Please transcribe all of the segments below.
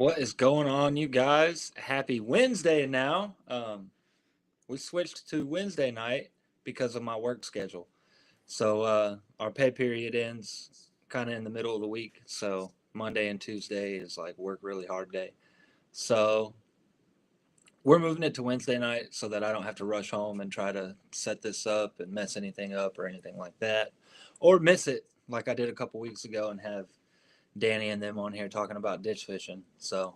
What is going on, you guys? Happy Wednesday now. We switched to Wednesday night because of my work schedule. So our pay period ends kind of in the middle of the week. So Monday and Tuesday is like work really hard day. So we're moving it to Wednesday night so that I don't have to rush home and try to set this up and mess anything up or anything like that, or miss it like I did a couple weeks ago and have Danny and them on here talking about ditch fishing. So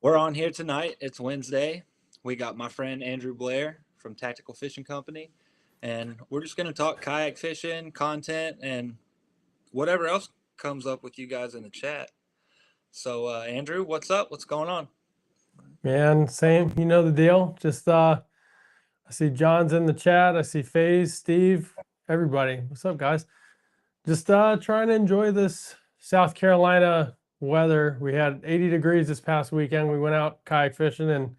we're on here tonight. It's Wednesday. We got my friend Andrew Blair from Tactical Fishing Company, and we're just going to talk kayak fishing, content, and whatever else comes up with you guys in the chat. So, Andrew, what's up? What's going on? Man, same. You know the deal. Just I see John's in the chat. I see FaZe, Steve, everybody. What's up, guys? Just trying to enjoy this South Carolina weather. We had 80 degrees this past weekend. We went out kayak fishing, and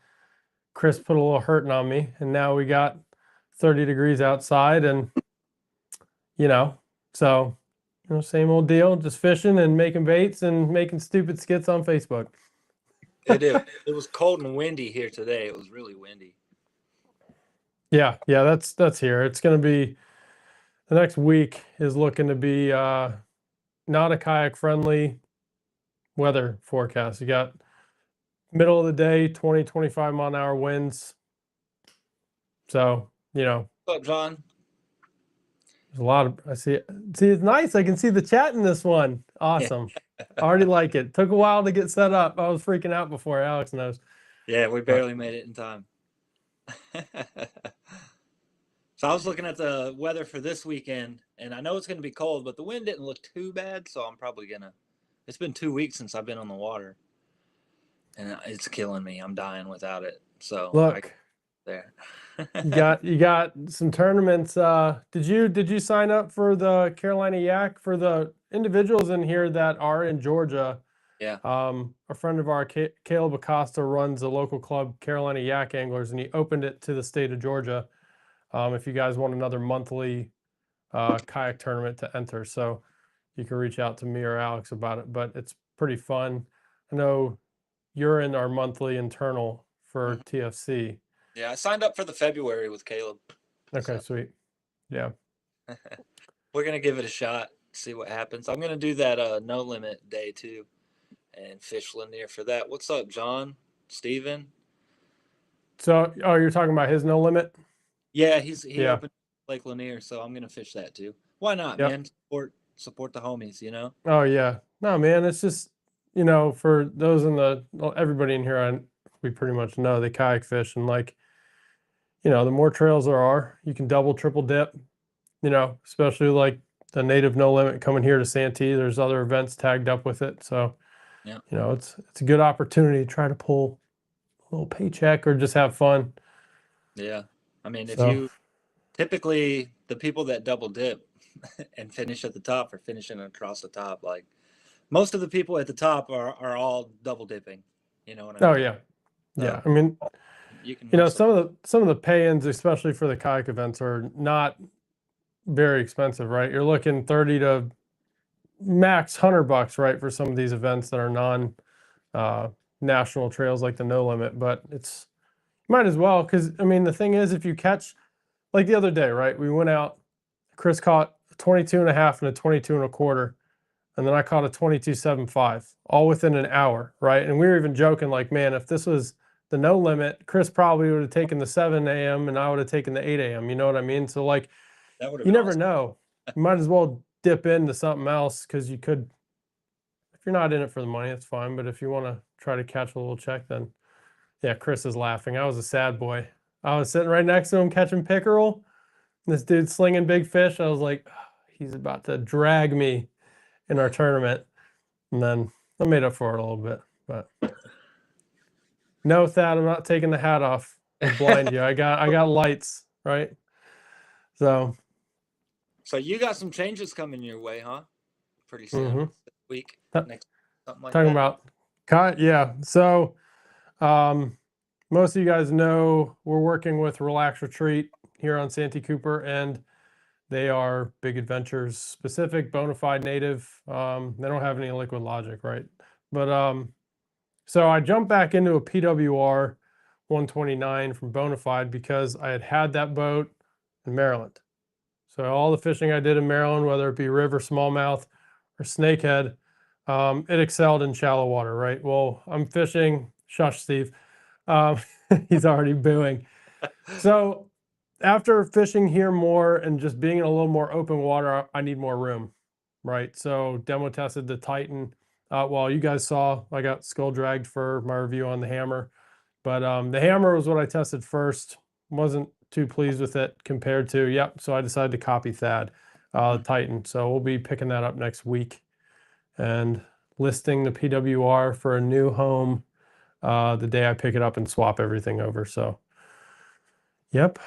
Chris put a little hurting on me. And now we got 30 degrees outside, and so same old deal. Just fishing and making baits and making stupid skits on Facebook. It was cold and windy here today. It was really windy. Yeah, that's here. It's going to be, the next week is looking to be not a kayak friendly weather forecast. You got middle of the day, 20, 25 mile an hour winds. So, What's up, John? there's a lot of, see, it's nice. I can see the chat in this one. Awesome. I already like it. Took a while to get set up. I was freaking out before, Alex knows. Yeah, we barely made it in time. So I was looking at the weather for this weekend, and I know it's going to be cold, but the wind didn't look too bad, so I'm probably going to. It's been 2 weeks since I've been on the water, and it's killing me. I'm dying without it. So Look, there. you got some tournaments. Did you sign up for the Carolina Yak for the individuals in here that are in Georgia? Yeah. A friend of ours, Caleb Acosta, runs a local club, Carolina Yak Anglers, and he opened it to the state of Georgia. If you guys want another monthly kayak tournament to enter, so you can reach out to me or Alex about it. But it's pretty fun. I know you're in our monthly internal for TFC. Yeah, I signed up for the February with Caleb. Okay, sweet. Yeah. We're gonna give it a shot, see what happens. I'm gonna do that no limit day too, and fish Lanier for that. What's up, John? Steven? So, you're talking about his no limit? Yeah, he opened Lake Lanier, so I'm gonna fish that too. Why not, man? Support the homies, you know? Oh yeah. No, man, it's just, for those everybody in here, we pretty much know they kayak fish, and the more trails there are, you can double, triple dip, especially like the native no limit coming here to Santee. There's other events tagged up with it. So, yeah, it's a good opportunity to try to pull a little paycheck or just have fun. Yeah. I mean, if you typically, the people that double dip and finish at the top are finishing across the top. Like most of the people at the top are all double dipping. You know what I mean? Oh yeah. Yeah. I mean, you can some of the pay-ins, especially for the kayak events, are not very expensive, right? You're looking 30 to max $100, right, for some of these events that are non national trails like the no limit. But it's, might as well, because I mean the thing is, if you catch, like the other day, right, we went out, Chris caught a 22 and a half and a 22 and a quarter, and then I caught a 22.75, all within an hour, right? And we were even joking, like, man, if this was the no limit, Chris probably would have taken the 7 a.m. and I would have taken the 8 a.m. You know what I mean? So like, you never know. You might as well dip into something else, because you could, if you're not in it for the money, it's fine. But if you want to try to catch a little check, then yeah, Chris is laughing. I was a sad boy. I was sitting right next to him catching pickerel. This dude's slinging big fish. I was like, oh, he's about to drag me in our tournament. And then I made up for it a little bit. But no, Thad, I'm not taking the hat off. I'll blind you. I got lights, right? So you got some changes coming your way, huh? Pretty soon. This week, next, something like talking that. about yeah. So most of you guys know we're working with Relax Retreat here on Santee Cooper, and they are Big Adventures specific, bona fide native. They don't have any liquid logic, right? But So I jumped back into a PWR 129 from Bonafide because I had that boat in Maryland. So all the fishing I did in Maryland, whether it be river, smallmouth, or snakehead, it excelled in shallow water, right? Well, I'm fishing, shush, Steve. He's already booing. So after fishing here more and just being in a little more open water, I need more room, right? So demo tested the Titan. Well, you guys saw I got skull dragged for my review on the hammer, but the hammer was what I tested first. Wasn't too pleased with it compared to, yep. So I decided to copy Thad, the Titan. So we'll be picking that up next week and listing the PWR for a new home the day I pick it up and swap everything over. So, yep.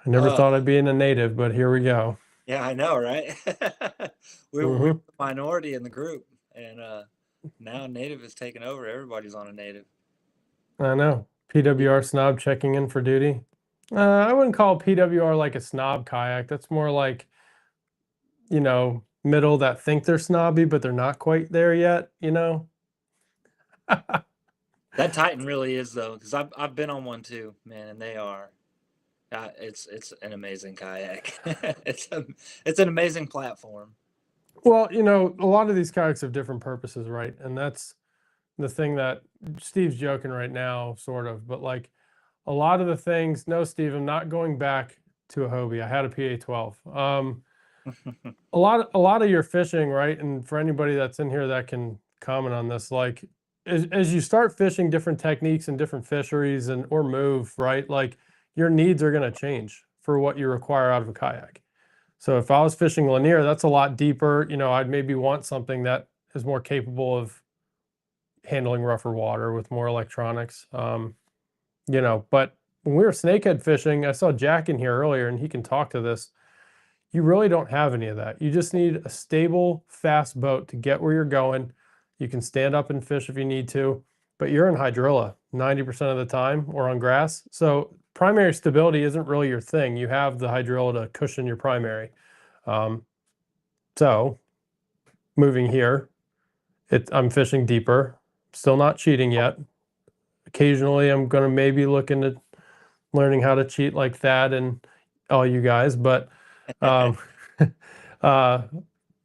I never thought I'd be in a native, but here we go. Yeah, I know, right? We're the minority in the group, and now native is taking over. Everybody's on a native. I know. PWR snob checking in for duty. I wouldn't call PWR like a snob kayak. That's more like, you know, middle that think they're snobby, but they're not quite there yet, you know? That Titan really is, though, because I've been on one too, man, and they are. It's an amazing kayak. it's an amazing platform. Well, you know, a lot of these kayaks have different purposes, right? And that's the thing that Steve's joking right now, sort of, but like a lot of the things, no, Steve, I'm not going back to a Hobie. I had a PA-12. A lot of your fishing, right? And for anybody that's in here that can comment on this, like as you start fishing different techniques and different fisheries and or move, right? Like your needs are going to change for what you require out of a kayak. So if I was fishing linear, that's a lot deeper. You know, I'd maybe want something that is more capable of handling rougher water with more electronics. You know, but when we were snakehead fishing, I saw Jack in here earlier and he can talk to this. You really don't have any of that. You just need a stable, fast boat to get where you're going. You can stand up and fish if you need to, but you're in hydrilla 90% of the time or on grass. So primary stability isn't really your thing. You have the hydrilla to cushion your primary. So moving here, I'm fishing deeper, still not cheating yet. Occasionally I'm going to maybe look into learning how to cheat like that and all you guys, but the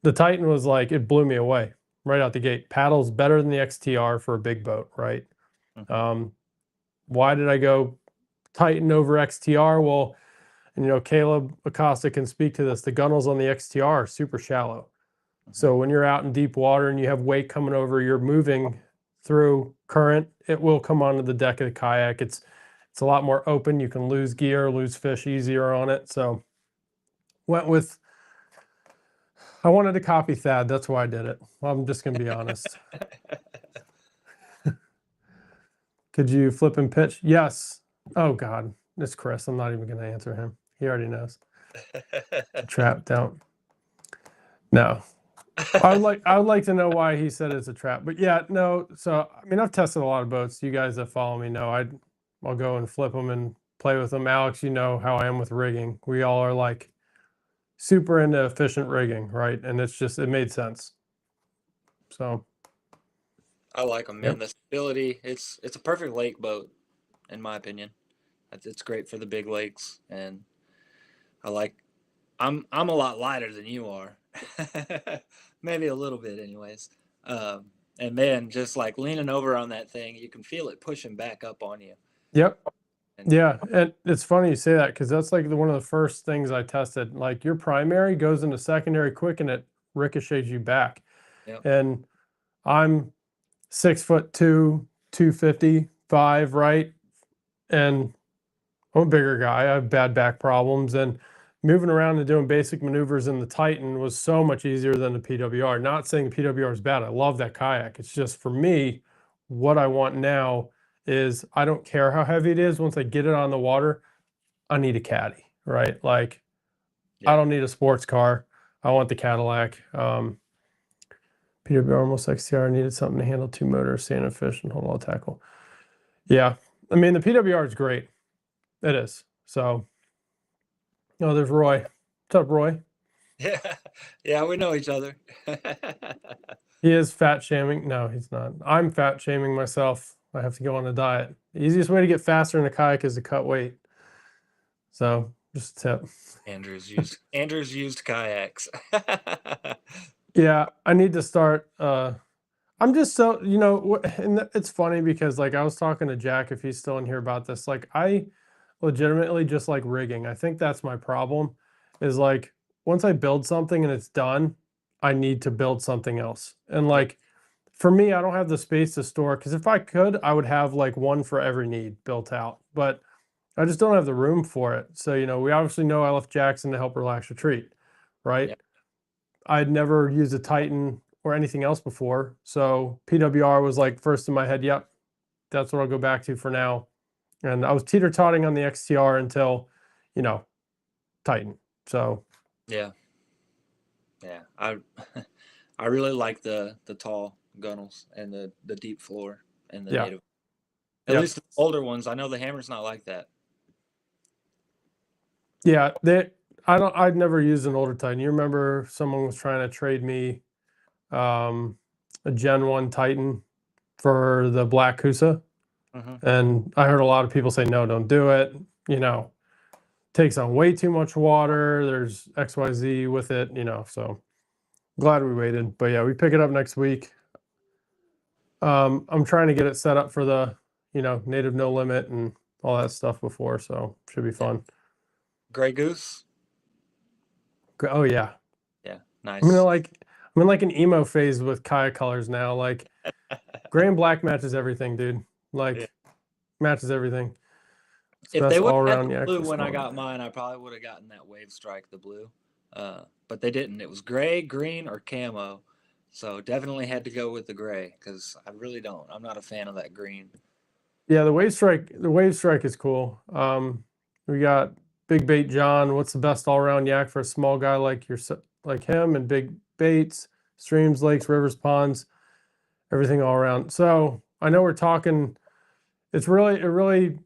Titan was like, it blew me away right out the gate. Paddles better than the XTR for a big boat, right? Why did I go Titan over XTR? Well, and you know, Caleb Acosta can speak to this. The gunnels on the XTR are super shallow. So when you're out in deep water and you have weight coming over, you're moving through current, it will come onto the deck of the kayak. It's a lot more open. You can lose gear, lose fish easier on it. So I wanted to copy Thad. That's why I did it. I'm just going to be honest. Could you flip and pitch? Yes. Oh God, it's Chris. I'm not even going to answer him. He already knows. Trap, don't. No. I would like to know why he said it's a trap. But yeah, no. So I mean, I've tested a lot of boats. You guys that follow me know I'll go and flip them and play with them. Alex, you know how I am with rigging. We all are like super into efficient rigging, right? And it made sense. So I like them, man. The stability, it's a perfect lake boat, in my opinion. It's great for the big lakes, and I'm a lot lighter than you are, maybe a little bit, anyways. And man, just like leaning over on that thing, you can feel it pushing back up on you. Yep. Yeah, and it's funny you say that because that's like one of the first things I tested. Like your primary goes into secondary quick and it ricochets you back. Yep. And I'm 6'2", 255, right? And I'm a bigger guy. I have bad back problems, and moving around and doing basic maneuvers in the Titan was so much easier than the PWR. Not saying the PWR is bad. I love that kayak. It's just for me, what I want now is I don't care how heavy it is. Once I get it on the water, I need a caddy, right? Like I don't need a sports car. I want the Cadillac. PWR almost XTR needed something to handle 2 motors, stand and fish, and hold all tackle. Yeah, I mean the PWR is great. It is. So, oh, there's Roy. What's up, Roy? Yeah, we know each other. He is fat shaming. No, he's not. I'm fat shaming myself. I have to go on a diet. The easiest way to get faster in a kayak is to cut weight. So just a tip. Andrew's used kayaks. Yeah, I need to start. I'm just so, and it's funny because like I was talking to Jack, if he's still in here, about this. Like I legitimately just like rigging. I think that's my problem, is like once I build something and it's done, I need to build something else. And Yeah, like for me, I don't have the space to store, because if I could, I would have like one for every need built out, but I just don't have the room for it. So, we obviously know I left Jackson to help Relax Retreat, right? yeah, I'd never used a Titan or anything else before. So PWR was like first in my head. Yep, that's what I'll go back to for now. And I was teeter-totting on the XTR until, you know, Titan. So yeah, yeah. I really like the tall gunnels and the deep floor and the yeah, native. At yeah, least the older ones. I know the hammer's not like that. yeah. I'd never used an older Titan. You remember someone was trying to trade me um, a Gen 1 Titan for the Black Kusa. Hmm. And I heard a lot of people say, no, don't do it. Takes on way too much water. There's XYZ with it, so glad we waited. But yeah, we pick it up next week. I'm trying to get it set up for the, native no limit and all that stuff before, so should be Yeah. fun. Gray Goose. Oh yeah. Yeah, I'm nice. in like an emo phase with kayak colors now. Like gray and black matches everything, dude. Yeah. Like matches everything. It's If they best would all have had around the yak blue for when I sport. got mine, I probably would have gotten that Wave Strike, the blue. But they didn't. It was gray, green, or camo. So definitely had to go with the gray because I really don't. I'm not a fan of that green. Yeah, the wave strike is cool. We got Big Bait John. What's the best all around yak for a small guy like like him, and big baits, streams, lakes, rivers, ponds, everything all around. So I know we're talking. It really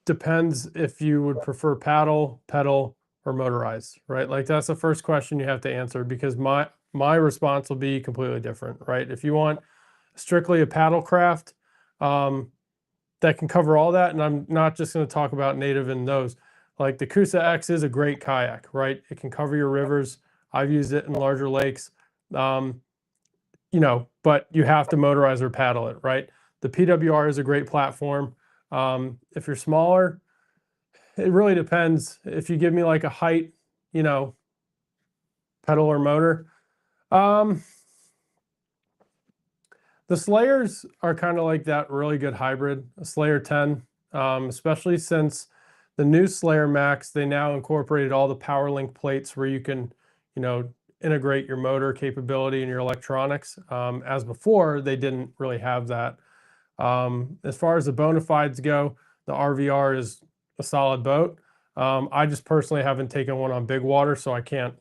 depends if you would prefer paddle, pedal, or motorized, right? Like that's the first question you have to answer, because my response will be completely different, right? If you want strictly a paddle craft, that can cover all that. And I'm not just going to talk about native and those. Like the Kusa X is a great kayak, right? It can cover your rivers. I've used it in larger lakes, um, but you have to motorize or paddle it, right? The PWR is a great platform. If you're smaller, it really depends. If you give me like a height, you know, pedal or motor. Um, the Slayers are kind of like that really good hybrid, a Slayer 10, especially since the new Slayer Max, they now incorporated all the PowerLink plates where you can, integrate your motor capability and your electronics. As before, they didn't really have that. As far as the bona fides go, the RVR is a solid boat. I just personally haven't taken one on big water, so I can't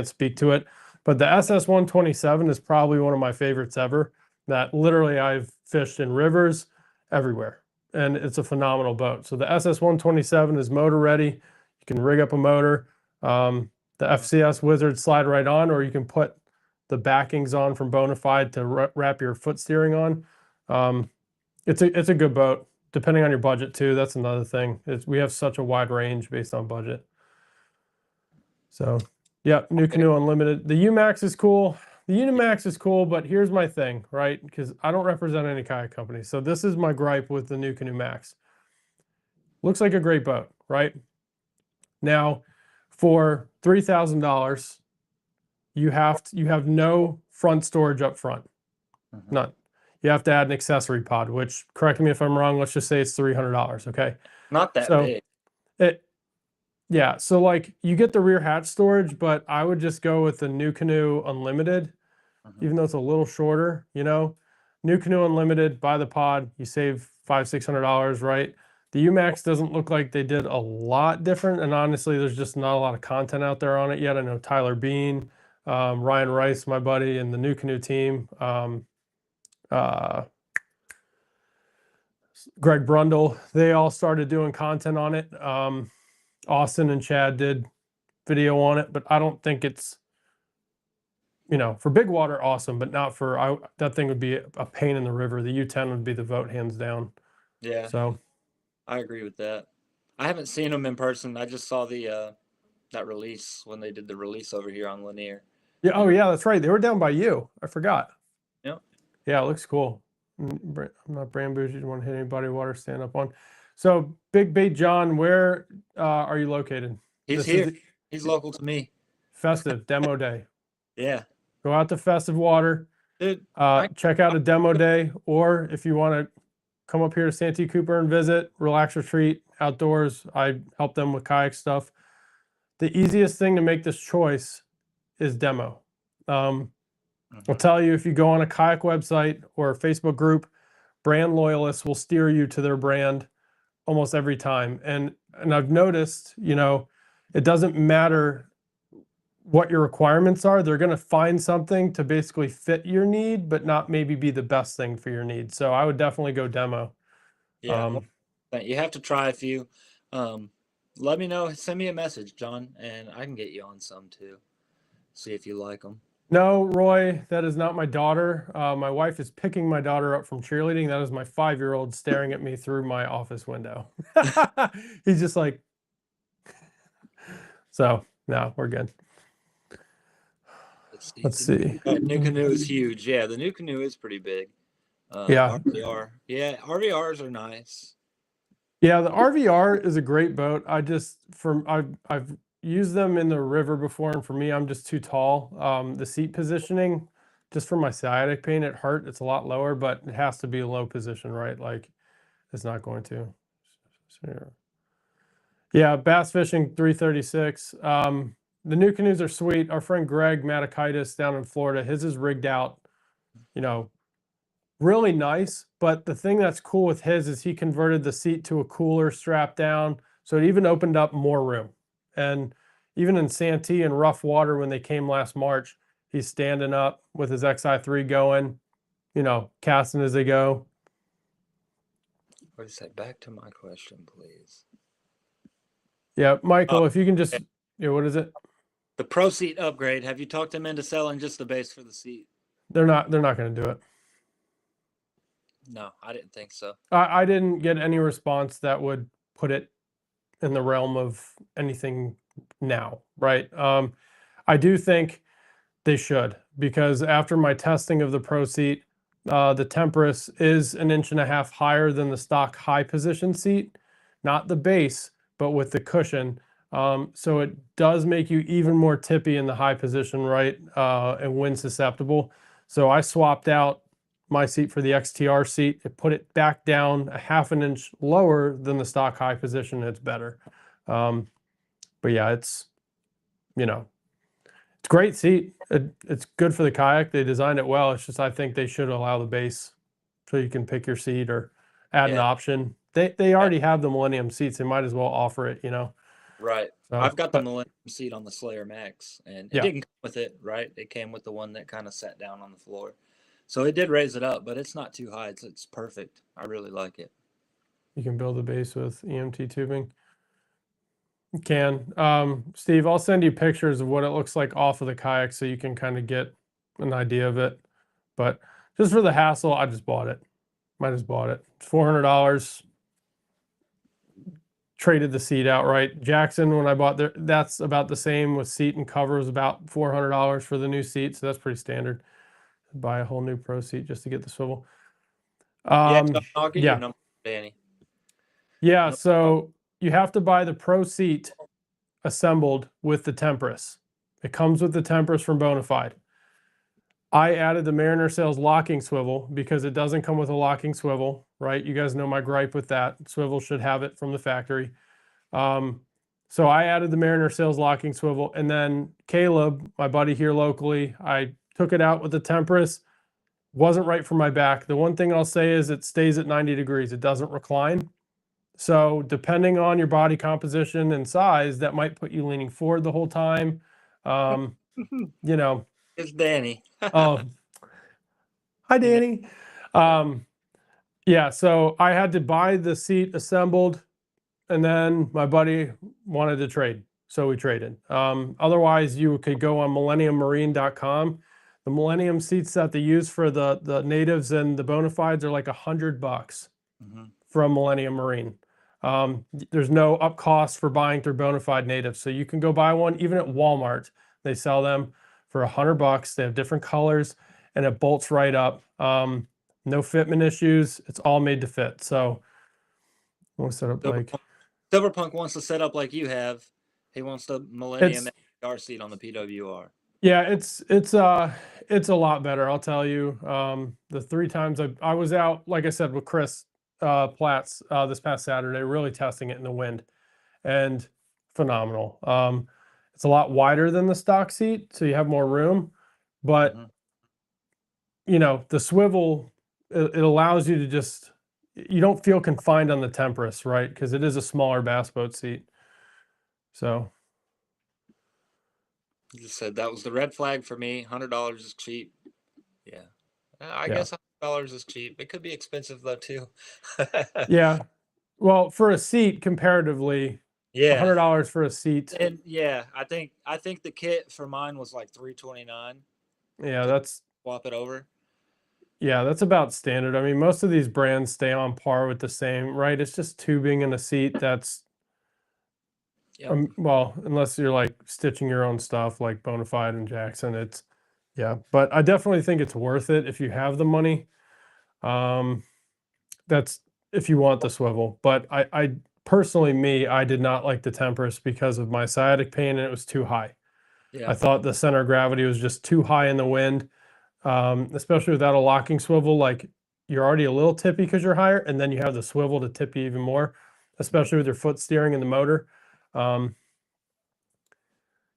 speak to it. But the SS 127 is probably one of my favorites ever. That literally I've fished in rivers everywhere, and it's a phenomenal boat. So the SS 127 is motor ready. You can rig up a motor. The FCS Wizard slide right on, or you can put the backings on from Bonafide to wrap your foot steering on. It's a good boat, depending on your budget too. That's another thing. We have such a wide range based on budget. So yeah, New Canoe Unlimited. The UMAX is cool. The Unimax is cool, but here's my thing, right? Because I don't represent any kayak company. So this is my gripe with the New Canoe Max. Looks like a great boat, right? Now, for $3,000, you have no front storage up front. Mhm. None. You have to add an accessory pod, which, correct me if I'm wrong, let's just say it's $300, okay? Not that So big. yeah, so like you get the rear hatch storage, but I would just go with the New Canoe Unlimited, Mhm. even though it's a little shorter, New Canoe Unlimited, buy the pod, you save $500-$600, right? The UMAX doesn't look like they did a lot different, and honestly, there's just not a lot of content out there on it yet. I know Tyler Bean, Ryan Rice, my buddy, and the New Canoe team, uh, Greg Brundle, they all started doing content on it. Austin and Chad did video on it, but I don't think it's you know, for big water, awesome, but not for, that thing would be a pain in the river. The U10 would be the vote hands down. Yeah, So, I agree with that. I haven't seen them in person. I just saw the that release when they did the release over here on Lanier. yeah. Oh yeah, that's right. They were down by you. I forgot. Yep. Yeah, it looks cool. I'm not brand bougie. Don't want to hit anybody. Water stand up on. So Big Bait John, where are you located? He's This here. is the He's local to me. festive demo day. Yeah. Go out to Festive Water. Dude, Check out a demo day, or if you want to come up here to Santee Cooper and visit, relax, retreat, outdoors. I help them with kayak stuff. The easiest thing to make this choice is demo. I'll tell you, if you go on a kayak website or a Facebook group, brand loyalists will steer you to their brand almost every time. And I've noticed, you know, it doesn't matter what your requirements are. They're going to find something to basically fit your need, but not maybe be the best thing for your need. So I would definitely go demo. yeah. You have to try a few. Let me know. Send me a message, John, and I can get you on some too. See if you like them. No, Roy, that is not my daughter. My wife is picking my daughter up from cheerleading. That is my 5-year-old staring at me through my office window. He's just like, so no, we're good. Let's see. New canoe is huge. Yeah, the new canoe is pretty big. Yeah. RVR. Yeah, RVRs are nice. Yeah, the RVR is a great boat. I've used them in the river before, and for me, I'm just too tall. The seat positioning, just for my sciatic pain, it hurt. It's a lot lower, but it has to be a low position, right? Like, it's not going to. Yeah, bass fishing 336. The new canoes are sweet. Our friend Greg Matakaitis down in Florida, his is rigged out, you know, really nice. But the thing that's cool with his is he converted the seat to a cooler strap down. So it even opened up more room. And even in Santee and rough water, when they came last March, he's standing up with his XI3 going, you know, casting as they go. What is that? Back to my question, please. Yeah, Michael, if you can just, yeah, what is it? The Pro Seat upgrade. Have you talked them into selling just the base for the seat? They're not going to do it. No, I didn't think so. I didn't get any response that would put it in the realm of anything now, right? I do think they should, because after my testing of the Pro Seat, the Tempress is 1.5 inches higher than the stock high position seat, not the base, but with the cushion. So it does make you even more tippy in the high position, right? And wind susceptible. So I swapped out my seat for the XTR seat. It put it back down 1/2 inch lower than the stock high position. It's better. But yeah, it's, you know, it's a great seat. It's good for the kayak. They designed it well. It's just, I think they should allow the base so you can pick your seat or add an option. They already have the Millennium seats. They might as well offer it, you know? Right. So, I've got the Millennium seat on the Slayer Max, and it Yeah. didn't come with it, right? It came with the one that kind of sat down on the floor. So it did raise it up, but it's not too high. It's perfect. I really like it. You can build a base with EMT tubing. You can. Steve, I'll send you pictures of what it looks like off of the kayak so you can kind of get an idea of it. But just for the hassle, I just bought it. I just bought it. It's $400. Traded the seat outright. Jackson, when I bought there, that's about the same with seat and cover, was about $400 for the new seat. So that's pretty standard. Buy a whole new Pro seat just to get the swivel. Yeah, I'll get yeah. your number, Danny. Yeah, so you have to buy the Pro seat assembled with the Tempress. It comes with the Tempress from Bonafide. I added the Mariner Sails locking swivel because it doesn't come with a locking swivel, right? You guys know my gripe with that. Swivel should have it from the factory. So I added the Mariner Sails locking swivel, and then Caleb, my buddy here locally, I took it out with the Tempress. Wasn't right for my back. The one thing I'll say is it stays at 90 degrees. It doesn't recline. So depending on your body composition and size, that might put you leaning forward the whole time. You know. It's Danny. Oh, hi, Danny. Yeah, so I had to buy the seat assembled, and then my buddy wanted to trade, so we traded. Otherwise, you could go on millenniummarine.com The Millennium seats that they use for the natives and the bona fides are like $100 Mhm. from Millennium Marine. There's no up cost for buying through bona fide natives. So you can go buy one, even at Walmart. They sell them for $100. They have different colors and it bolts right up. No fitment issues. It's all made to fit. So we'll set up like Silverpunk wants to set up like you have. He wants the Millennium it's FNGO seat on the PWR. yeah, it's a lot better, I'll tell you. The 3 times I was out, like I said, with Chris Platts this past Saturday, really testing it in the wind, and phenomenal. It's a lot wider than the stock seat, so you have more room, but Mhm. you know, the swivel, it allows you to just, you don't feel confined on the Tempest, right? Because it is a smaller bass boat seat. So He just said that was the red flag for me. $100 is cheap. Yeah. I yeah. guess $100 is cheap. It could be expensive though too. Yeah. Well, for a seat comparatively, Yeah. $100 for a seat. And yeah, I think the kit for mine was like $329 Yeah, to that's swap it over. about standard. I mean, most of these brands stay on par with the same, right? It's just tubing in a seat that's Yep. well, unless you're like stitching your own stuff like Bonafide and Jackson, it's yeah, but I definitely think it's worth it if you have the money. That's if you want the swivel. But I personally, I did not like the Tempest because of my sciatic pain and it was too high. Yeah. I thought the center of gravity was just too high in the wind, especially without a locking swivel. Like you're already a little tippy because you're higher, and then you have the swivel to tip you even more, especially with your foot steering and the motor. Um,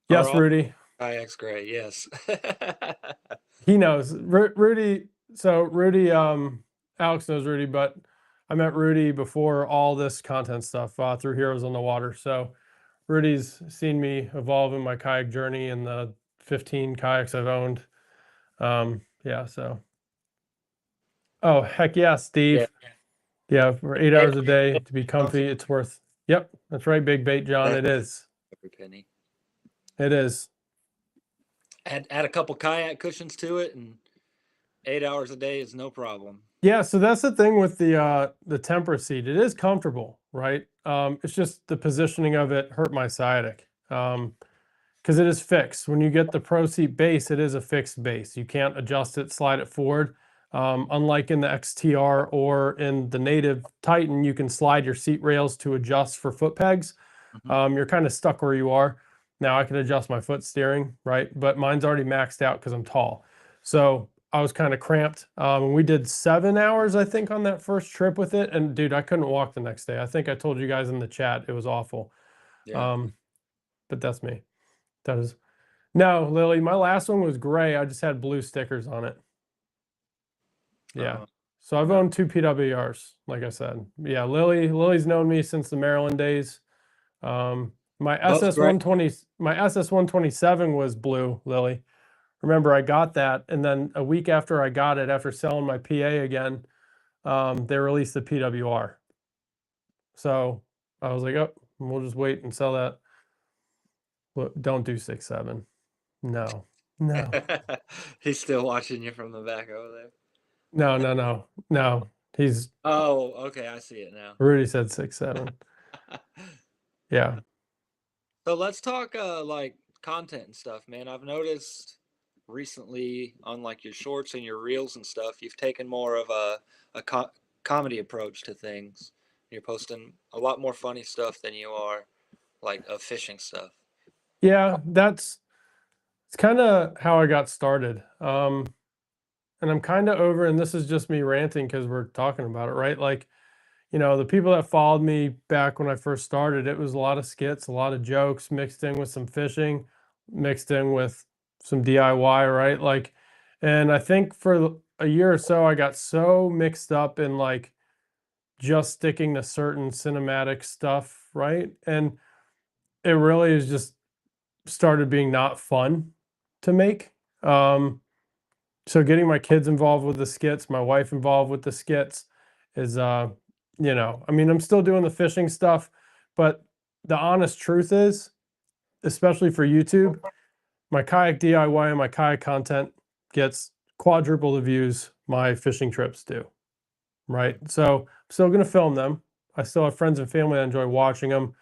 Are yes, all Rudy. kayaks great? Yes. He knows. Rudy, so Rudy, Alex knows Rudy, but I met Rudy before all this content stuff through Heroes on the Water. So Rudy's seen me evolve in my kayak journey and the 15 kayaks I've owned. Yeah, so. Oh, heck yeah, Yeah. Steve. Yeah, for 8 hours a day to be comfy, Comfy. it's worth. Yep, that's right, Big Bait John. It is. Every penny. It is. Add a couple kayak cushions to it, and 8 hours a day is no problem. Yeah, so that's the thing with the Tempur seat. It is comfortable, right? It's just the positioning of it hurt my sciatic. Because it is fixed. When you get the Pro Seat base, it is a fixed base. You can't adjust it, slide it forward. Unlike in the XTR or in the native Titan, you can slide your seat rails to adjust for foot pegs. You're kind of stuck where you are. Now I can adjust my foot steering, right? But mine's already maxed out because I'm tall. So I was kind of cramped. We did 7 hours, I think, on that first trip with it. And dude, I couldn't walk the next day. I think I told you guys in the chat, it was awful. Yeah. But that's me. That is no, Lily. My last one was gray. I just had blue stickers on it. Yeah. So I've no. owned 2 PWRs, like I said. Yeah, Lily's known me since the Maryland days. My Both great. SS120, my SS127 was blue, Lily. Remember, I got that, and then a week after I got it, after selling my PA again, they released the PWR. So I was like, oh, we'll just wait and sell that. Well, don't do 6.7. No. He's still watching you from the back over there. No. He's Oh, okay. I see it now. Rudy said 6.7. Yeah. So let's talk like content and stuff, man. I've noticed recently on like your shorts and your reels and stuff, you've taken more of a comedy approach to things. You're posting a lot more funny stuff than you are like of fishing stuff. Yeah, it's kind of how I got started. And I'm kind of over, and this is just me ranting because we're talking about it, right? Like, you know, the people that followed me back when I first started, it was a lot of skits, a lot of jokes mixed in with some fishing, mixed in with some DIY, right? Like, and I think for a year or so, I got so mixed up in like just sticking to certain cinematic stuff, right? And it really is just started being not fun to make. So getting my kids involved with the skits, my wife involved with the skits is you know, I mean, I'm still doing the fishing stuff, but the honest truth is, especially for YouTube, my kayak DIY and my kayak content gets quadruple the views my fishing trips do, right? So I'm still going to film them. I still have friends and family that enjoy watching them.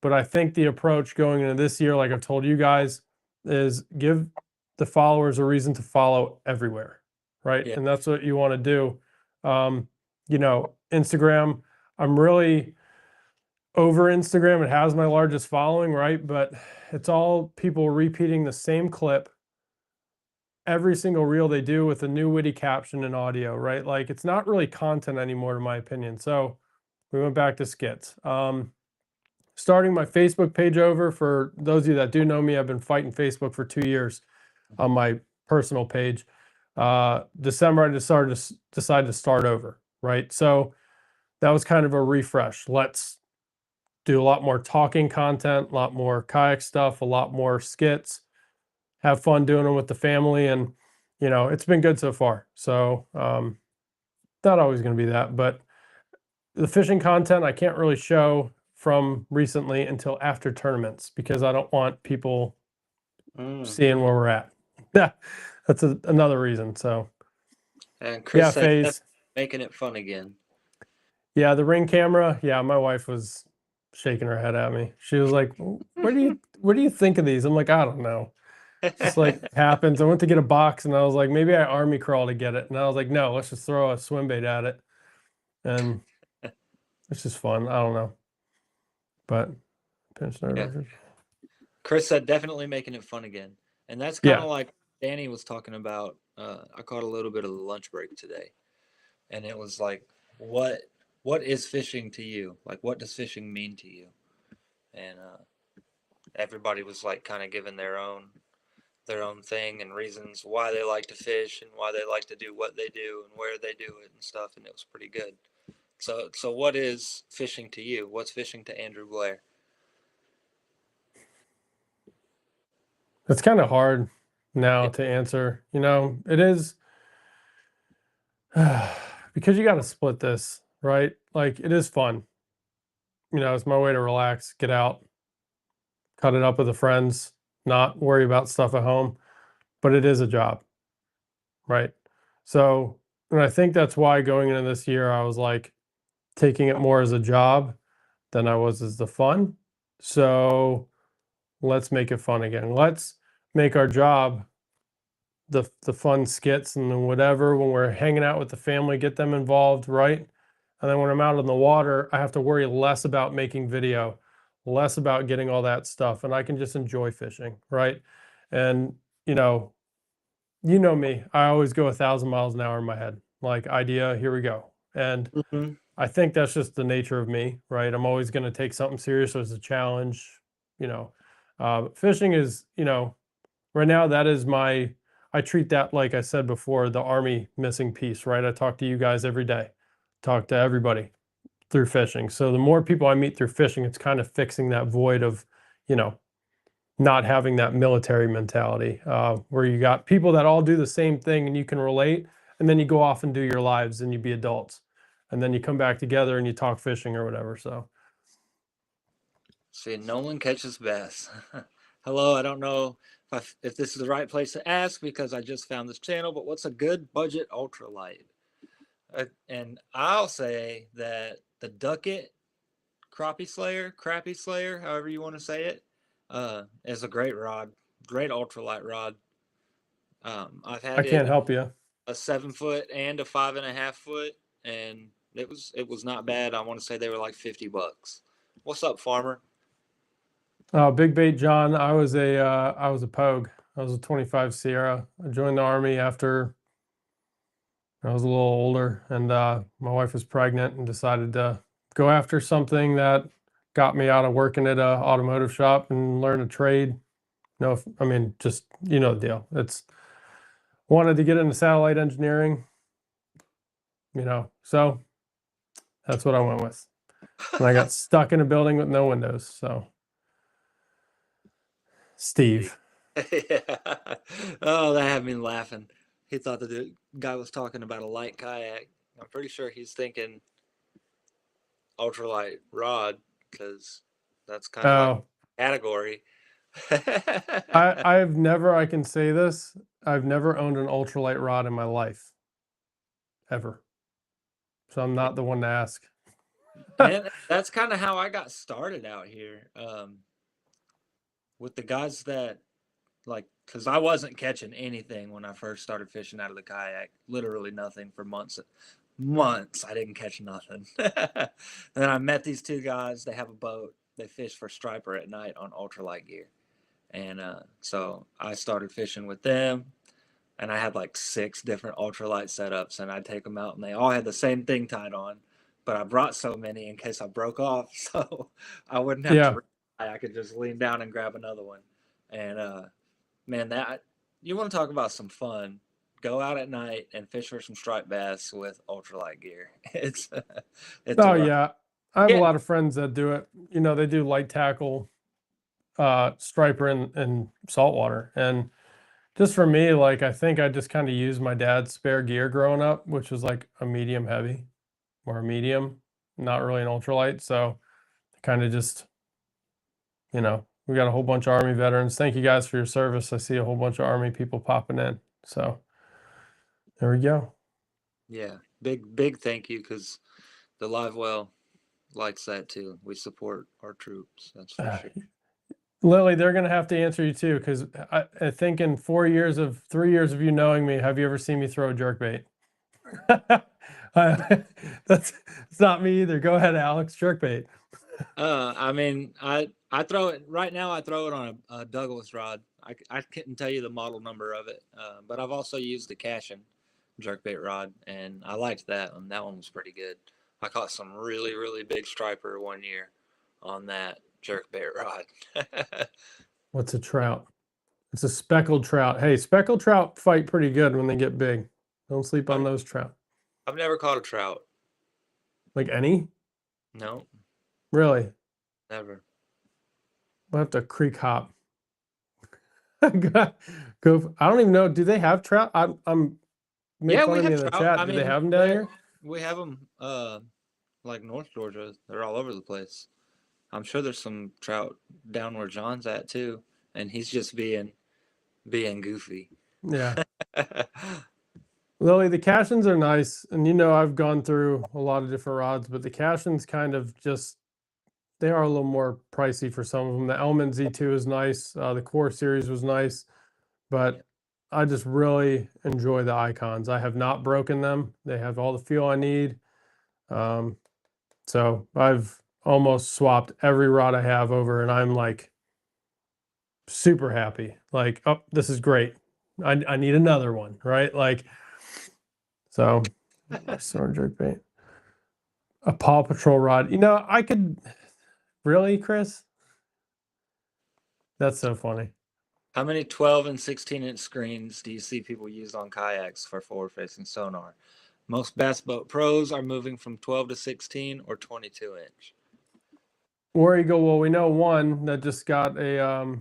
But I think the approach going into this year, like I've told you guys, is give the followers a reason to follow everywhere, right? Yeah. And that's what you want to do. You know, Instagram, I'm really over Instagram. It has my largest following, right? But it's all people repeating the same clip every single reel they do with a new witty caption and audio, right? Like it's not really content anymore, in my opinion. So we went back to skits. Starting my Facebook page over. For those of you that do know me, I've been fighting Facebook for 2 years on my personal page. December, I decided to start over, right? So that was kind of a refresh. Let's do a lot more talking content, a lot more kayak stuff, a lot more skits, have fun doing them with the family. And, you know, it's been good so far. So, not always going to be that, but the fishing content I can't really show from recently until after tournaments because I don't want people seeing where we're at. Yeah, that's another reason. So, And Chris yeah, said Phase. that's making it fun again. Yeah, the ring camera. Yeah, my wife was shaking her head at me. She was like, what do you think of these? I'm like, I don't know. Just like happens. I went to get a box and I was like, maybe I army crawl to get it. And I was like, no, let's just throw a swim bait at it. And it's just fun. I don't know. But pinch no Yeah. record. Chris said definitely making it fun again. And that's kind of Yeah. like Danny was talking about. I caught a little bit of the lunch break today. And it was like, what is fishing to you? Like, what does fishing mean to you? And everybody was like kind of giving their own thing and reasons why they like to fish and why they like to do what they do and where they do it and stuff. And it was pretty good. So what is fishing to you? What's fishing to Andrew Blair? It's kind of hard now to answer. You know, it is because you got to split this, right? Like it is fun. You know, it's my way to relax, get out, cut it up with the friends, not worry about stuff at home, but it is a job, right? So, and I think that's why going into this year, I was like taking it more as a job than I was as the fun. So let's make it fun again. Let's make our job the fun skits and then whatever when we're hanging out with the family, get them involved, right? And then when I'm out on the water, I have to worry less about making video, less about getting all that stuff, and I can just enjoy fishing, right? And you know me, I always go 1,000 miles an hour in my head. Like idea, here we go. And Mm-hmm. I think that's just the nature of me, right? I'm always going to take something serious as a challenge, you know. Fishing is, right now that is I treat that, like I said before, the Army missing piece, right? I talk to you guys every day, talk to everybody through fishing. So the more people I meet through fishing, it's kind of fixing that void of, not having that military mentality, where you got people that all do the same thing and you can relate, and then you go off and do your lives and you be adults, and then you come back together and you talk fishing or whatever. So, See, Nolan catches bass. Hello, I don't know if this is the right place to ask because I just found this channel, but what's a good budget ultralight? And I'll say that the Ducket Crappie Slayer, however you want to say it, is a great rod, great ultralight rod. I've I had can't it help you. a 7 foot and a 5.5 foot, and it was not bad. I want to say they were like $50. What's up, farmer? Big bait John, I was a Pogue. I was a 25 Sierra. I joined the Army after I was a little older, and my wife was pregnant and decided to go after something that got me out of working at a automotive shop and learn a trade. No, I mean, just, the deal. It's wanted to get into satellite engineering, so that's what I went with. And I got stuck in a building with no windows. So, Steve. Yeah. Oh, that had me laughing. He thought that the guy was talking about a light kayak. I'm pretty sure he's thinking ultralight rod because that's kind of like Oh, category. I've never, I can say this, I've never owned an ultralight rod in my life, ever. So I'm not the one to ask. Man, that's kind of how I got started out here. With the guys that like, because I wasn't catching anything when I first started fishing out of the kayak, literally nothing for months. Months, I didn't catch nothing. And then I met these two guys. They have a boat. They fish for striper at night on ultralight gear. And so I started fishing with them, and I had like 6 different ultralight setups, and I'd take them out, and they all had the same thing tied on. But I brought so many in case I broke off, so I wouldn't have Yeah. to. I could just lean down and grab another one. And man, that you want to talk about some fun? Go out at night and fish for some striped bass with ultralight gear. It's a Oh ride. yeah. I have a Yeah, lot of friends that do it. You know, they do light tackle, striper and saltwater. And just for me, like I think I just kind of used my dad's spare gear growing up, which was like a medium heavy or a medium, not really an ultralight. So kind of just, you know, we got a whole bunch of Army veterans. Thank you guys for your service. I see a whole bunch of Army people popping in. So there we go. yeah. Big thank you, because the Livewell likes that too. We support our troops. That's for sure. Lily, they're going to have to answer you too, because I think in 3 years of you knowing me, have you ever seen me throw a jerkbait? That's it's not me either. Go ahead, Alex. Jerkbait. I mean, I throw it right now. I throw it on a Douglas rod. I couldn't tell you the model number of it, but I've also used the Cashin jerkbait rod, and I liked that one. That one was pretty good. I caught some really big striper one year on that jerkbait rod. What's a trout? It's a speckled trout. Hey, speckled trout fight pretty good when they get big. Don't sleep on those trout. I've never caught a trout. Like any? No, Really? never. We'll have to creek hop. Go. I don't even know. Do they have trout? I'm make Yeah, fun we of me have in the trout. chat. I Do they mean, have them down here? we have them like North Georgia. They're all over the place. I'm sure there's some trout down where John's at too, and he's just being goofy. Yeah. Lily, the Cashins are nice, and you know I've gone through a lot of different rods, but the Cashins kind of just they are a little more pricey for some of them. The Elman Z2 is nice. The Core series was nice, but I just really enjoy the Icons. I have not broken them. They have all the feel I need. So I've almost swapped every rod I have over, and I'm like super happy. Like, oh, this is great. I need another one, right? Like, so sword jerkbait. A Paw Patrol rod. You know, I could really, Chris? That's so funny. How many 12 and 16-inch screens do you see people use on kayaks for forward-facing sonar? Most bass boat pros are moving from 12 to 16 or 22-inch. War Eagle, well, we know one that just got a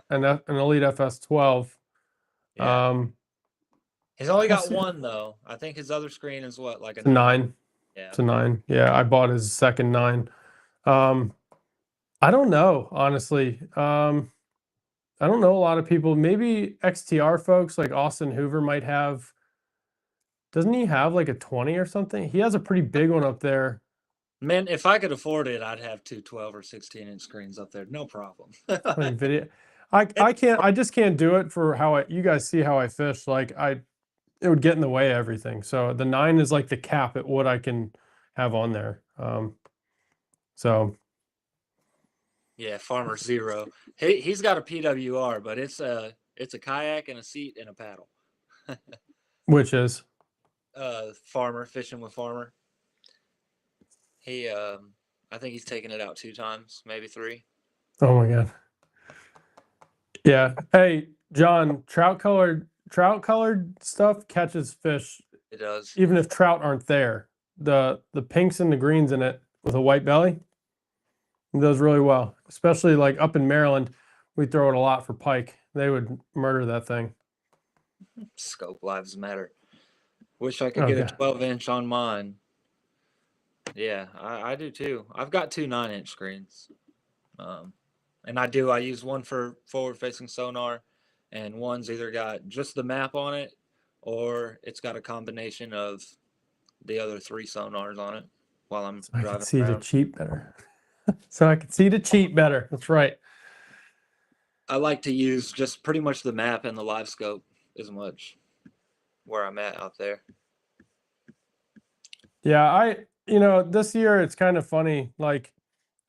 an Elite FS12. Yeah. He's only got Let's see. one though. I think his other screen is what, like a It's a 9. Yeah. It's a 9. Yeah, I bought his second 9. I don't know, honestly. I don't know a lot of people. Maybe XTR folks like Austin Hoover might have. Doesn't he have like a 20 or something? He has a pretty big one up there. Man, if I could afford it, I'd have two 12 or 16-inch screens up there. No problem. Playing video. I can't. I just can't do it for how you guys see how I fish. Like it would get in the way of everything. So the 9 is like the cap at what I can have on there. So Yeah, Farmer Zero. He's got a PWR, but it's a kayak and a seat and a paddle. which is Farmer fishing with Farmer. He I think he's taken it out 2 times, maybe 3. oh my god. Yeah. Hey, John, trout colored stuff catches fish It does. even if trout aren't there. The pinks and the greens in it with a white belly, it does really well. Especially like up in Maryland, we throw it a lot for pike. They would murder that thing. Scope lives matter. Wish I could Oh, get a God. 12-inch on mine. Yeah, I do too. I've got 2 9-inch screens. And I use one for forward facing sonar, and one's either got just the map on it or it's got a combination of the other three sonars on it while I'm So I can driving see the around. cheat better. So I can see the cheat better. That's right. I like to use just pretty much the map and the live scope as much where I'm at out there. Yeah, this year it's kind of funny. Like,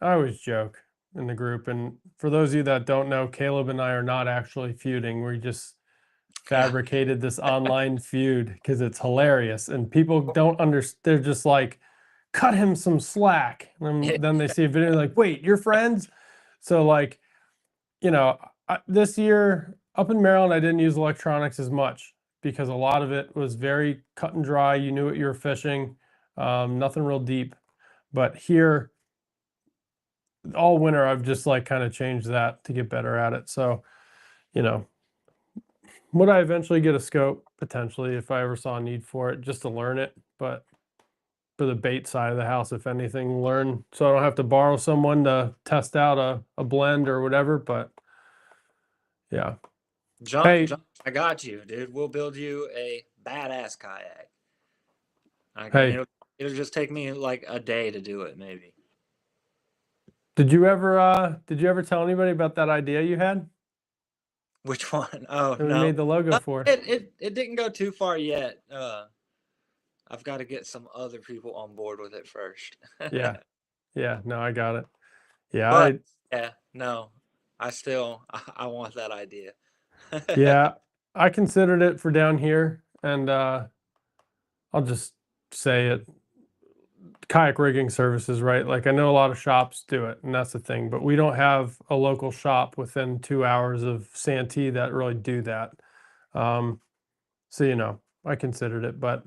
I always joke in the group, and for those of you that don't know, Caleb and I are not actually feuding. We just fabricated this online feud because it's hilarious, and people don't understand. They're just like, cut him some slack. And then they see a video like, wait, you're friends? So like, this year up in Maryland, I didn't use electronics as much because a lot of it was very cut and dry. You knew what you were fishing, nothing real deep. But here, all winter, I've just like kind of changed that to get better at it. So, would I eventually get a scope? Potentially, if I ever saw a need for it, just to learn it. But for the bait side of the house, if anything, learn so I don't have to borrow someone to test out a blend or whatever. But yeah. John, Hey, John, I got you, dude. We'll build you a badass kayak. hey, It'll just take me like a day to do it, maybe. did you ever tell anybody about that idea you had Which one? Oh that we no, made the logo for? it didn't go too far yet. I've got to get some other people on board with it first. Yeah. Yeah, no, I got it. Yeah, But yeah, no, I want that idea. yeah, I considered it for down here, and I'll just say it. Kayak rigging services, right? Like, I know a lot of shops do it, and that's the thing, but we don't have a local shop within 2 hours of Santee that really do that. So I considered it, but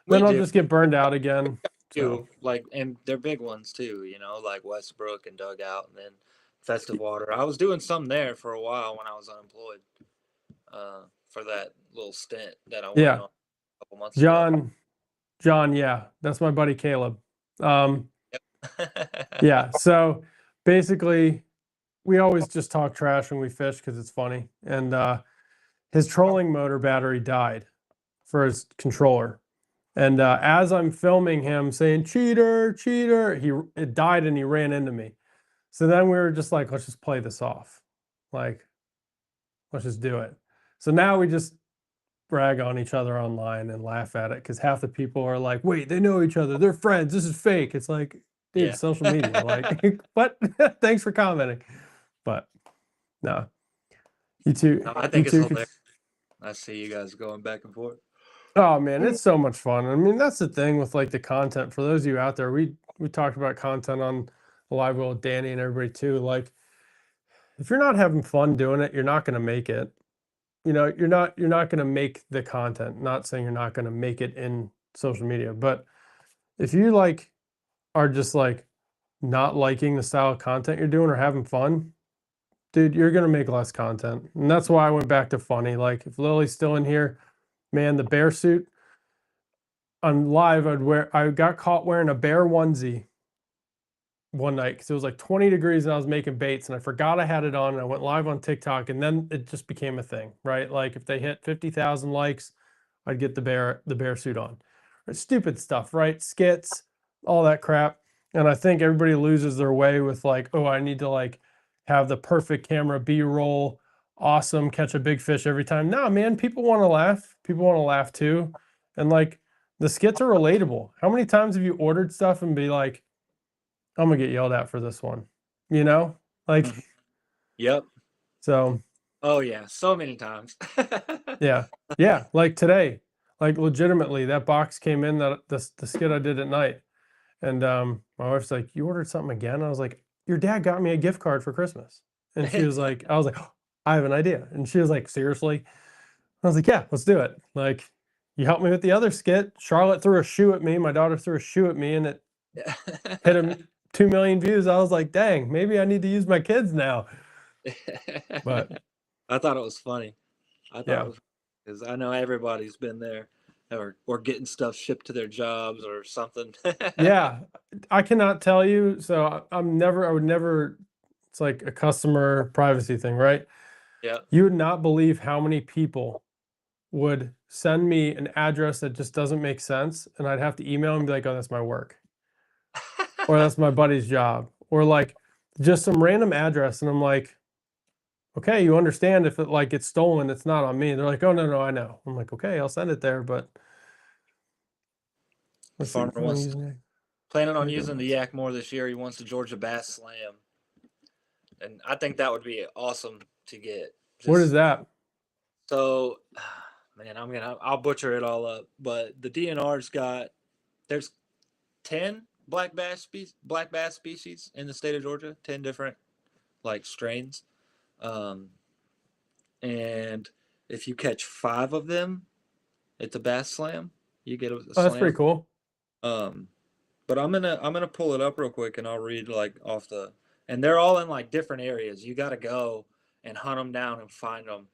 We then I'll do. just get burned out again. So Like, and they're big ones too, like Westbrook and Dugout, and then Festive Water. I was doing some there for a while when I was unemployed, for that little stint that I went yeah, on a couple months ago. John, yeah, that's my buddy Caleb. Yep. Yeah, so basically, we always just talk trash when we fish because it's funny. And his trolling motor battery died for his controller. And as I'm filming him saying cheater, cheater, it died and he ran into me. So then we were just like, let's just play this off. Like, let's just do it. So now we just brag on each other online and laugh at it because half the people are like, wait, they know each other. They're friends. This is fake. It's like, dude, Yeah. social media. Like, but thanks for commenting. But no, you two, No, I you think it's two hilarious. I see you guys going back and forth. Oh man, it's so much fun. I mean, that's the thing with like the content. For those of you out there, we talked about content on Livewell with Danny and everybody too. Like, if you're not having fun doing it, you're not going to make it. You're not going to make the content. Not saying you're not going to make it in social media, but if you like are just like not liking the style of content you're doing or having fun, dude, you're going to make less content. And that's why I went back to funny. Like, if Lily's still in here, man, the bear suit on live, I got caught wearing a bear onesie one night because it was like 20 degrees and I was making baits and I forgot I had it on and I went live on TikTok and then it just became a thing, right? Like, if they hit 50,000 likes, I'd get the bear suit on. It's stupid stuff, right? Skits, all that crap. And I think everybody loses their way with like, oh, I need to like have the perfect camera B-roll, awesome, catch a big fish every time. No, man, people want to laugh. People want to laugh too. And like, the skits are relatable. How many times have you ordered stuff and be like, I'm gonna get yelled at for this one? Like, Yep. so Oh yeah, so many times. yeah, yeah. Like today, like legitimately, that box came in, that the skit I did at night, and my wife's like, "You ordered something again?" I was like, "Your dad got me a gift card for Christmas," and she was like, "I was like, oh, I have an idea," and she was like, "Seriously?" I was like, "Yeah, let's do it." Like, you helped me with the other skit. Charlotte threw a shoe at me. My daughter threw a shoe at me, and it hit him 2 million views. I was like, dang, maybe I need to use my kids now. But I thought it was funny. I thought yeah, it was because I know everybody's been there or getting stuff shipped to their jobs or something. yeah, I cannot tell you. So I would never It's like a customer privacy thing, right? Yeah. You would not believe how many people would send me an address that just doesn't make sense, and I'd have to email them and be like, "Oh, that's my work," or "That's my buddy's job," or like just some random address, and I'm like, "Okay, you understand if it like gets stolen, it's not on me." They're like, "Oh, no, no, I know." I'm like, "Okay, I'll send it there," but let's see. Farmer planning on using the yak more this year. He wants the Georgia Bass Slam, and I think that would be awesome to get. What is that? So, man, I'll butcher it all up, but the DNR's got there's 10 black bass species in the state of Georgia, 10 different like strains, and if you catch 5 of them, it's a bass slam. You get a Oh, that's slam. pretty cool. But I'm gonna pull it up real quick and I'll read like off the, and they're all in like different areas. You got to go and hunt them down and find them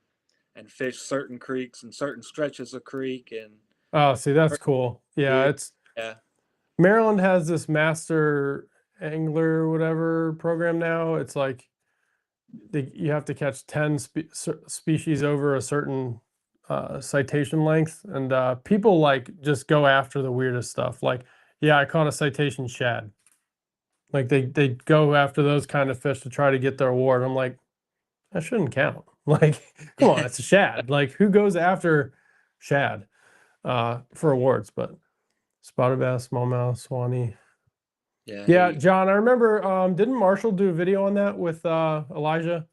and fish certain creeks and certain stretches of creek and Oh, see, that's cool. Yeah, it's yeah. Maryland has this master angler whatever program now. It's like you have to catch 10 species over a certain citation length, and people like just go after the weirdest stuff. Like, yeah, I caught a citation shad. Like they go after those kind of fish to try to get their award. I'm like, that shouldn't count. Like, come on, it's a shad. Like, who goes after shad for awards? But spotted bass, smallmouth, swanee. Yeah, John, I remember, didn't Marshall do a video on that with Elijah?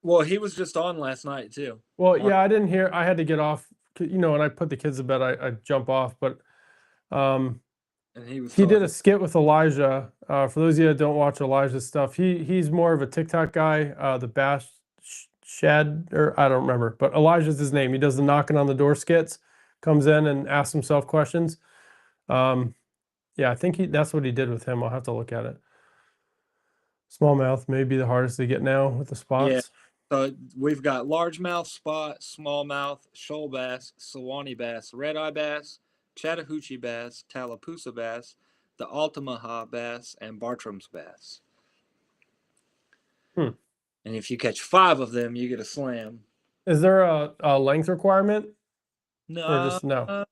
Well, he was just on last night too. Well, yeah, I didn't hear. I had to get off. You know, when I put the kids to bed, I jump off. But And he did a skit with Elijah. For those of you that don't watch Elijah's stuff, he's more of a TikTok guy. The Bash Shad, or I don't remember, but Elijah's his name. He does the knocking on the door skits. Comes in and asks himself questions. Yeah, I think that's what he did with him. I'll have to look at it. Smallmouth may be the hardest to get now with the spots. Yeah. So we've got largemouth, spot, smallmouth, shoal bass, Sewanee bass, red-eye bass, Chattahoochee bass, Tallapoosa bass, the Altamaha bass, and Bartram's bass. And if you catch 5 of them, you get a slam. Is there a length requirement? No. Or just no?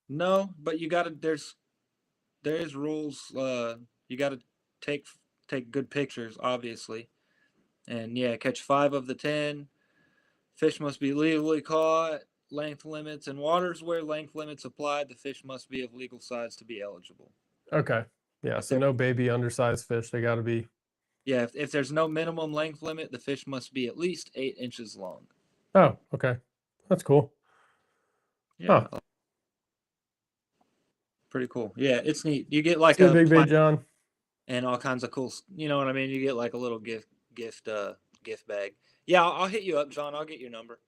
No, but you gotta there is rules. You gotta take good pictures, obviously. And yeah, catch 5 of the 10. Fish must be legally caught. Length limits and waters where length limits applied, the fish must be of legal size to be eligible. Okay. Yeah, so no baby undersized fish. They got to be. Yeah, if there's no minimum length limit, the fish must be at least 8 inches long. Oh, okay. That's cool. Yeah. Huh. Pretty cool. Yeah, it's neat. You get like a big bait, John, and all kinds of cool. You know what I mean? You get like a little gift bag. Yeah, I'll hit you up, John. I'll get your number.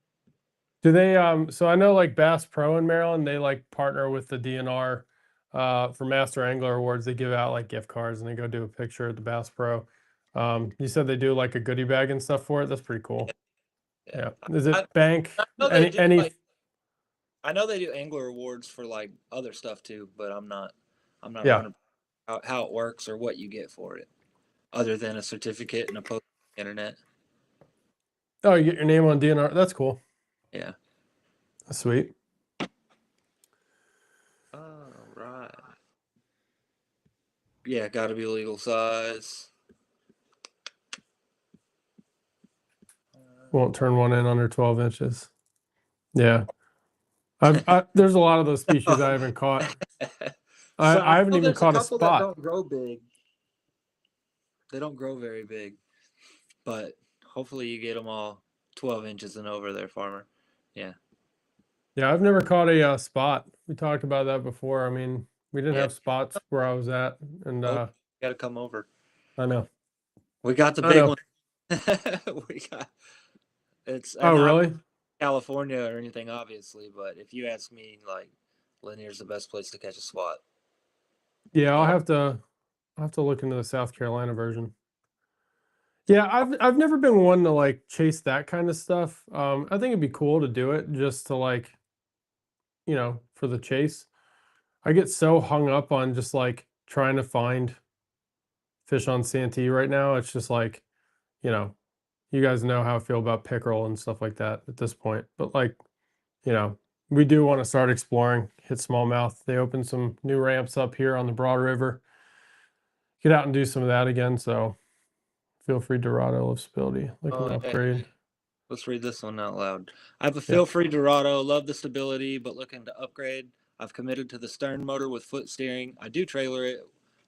Do they so I know like Bass Pro in Maryland, they like partner with the DNR for Master Angler Awards. They give out like gift cards and they go do a picture at the Bass Pro. You said they do like a goodie bag and stuff for it. That's pretty cool. Yeah. Is it bank? I know they do angler awards for like other stuff too, but I'm not yeah. how it works or what you get for it, other than a certificate and a post on the internet. Oh, you get your name on DNR. That's cool. Yeah. That's sweet. All right. Yeah, got to be legal size. Won't turn one in under 12 inches. Yeah. There's a lot of those species I haven't caught. I haven't even caught a spot. That don't grow big. They don't grow very big, but hopefully you get them all 12 inches and over there, farmer. Yeah. Yeah, I've never caught a spot. We talked about that before. I mean, we didn't have spots where I was at, and got to come over. I know. We got the big one. We got it's. Oh, really? California or anything, obviously, but if you ask me, like, Lanier's the best place to catch a spot. Yeah, I'll have to look into the South Carolina version. Yeah, I've never been one to like chase that kind of stuff. I think it'd be cool to do it just to like, you know, for the chase. I get so hung up on just like trying to find fish on Santee right now. It's just like, you know, you guys know how I feel about pickerel and stuff like that at this point. But like, you know, we do want to start exploring, hit smallmouth. They opened some new ramps up here on the Broad River. Get out and do some of that again. So feel free, Dorado of stability, looking to upgrade. Let's read this one out loud. I have a feel free Dorado, love the stability, but looking to upgrade. I've committed to the stern motor with foot steering. I do trailer it.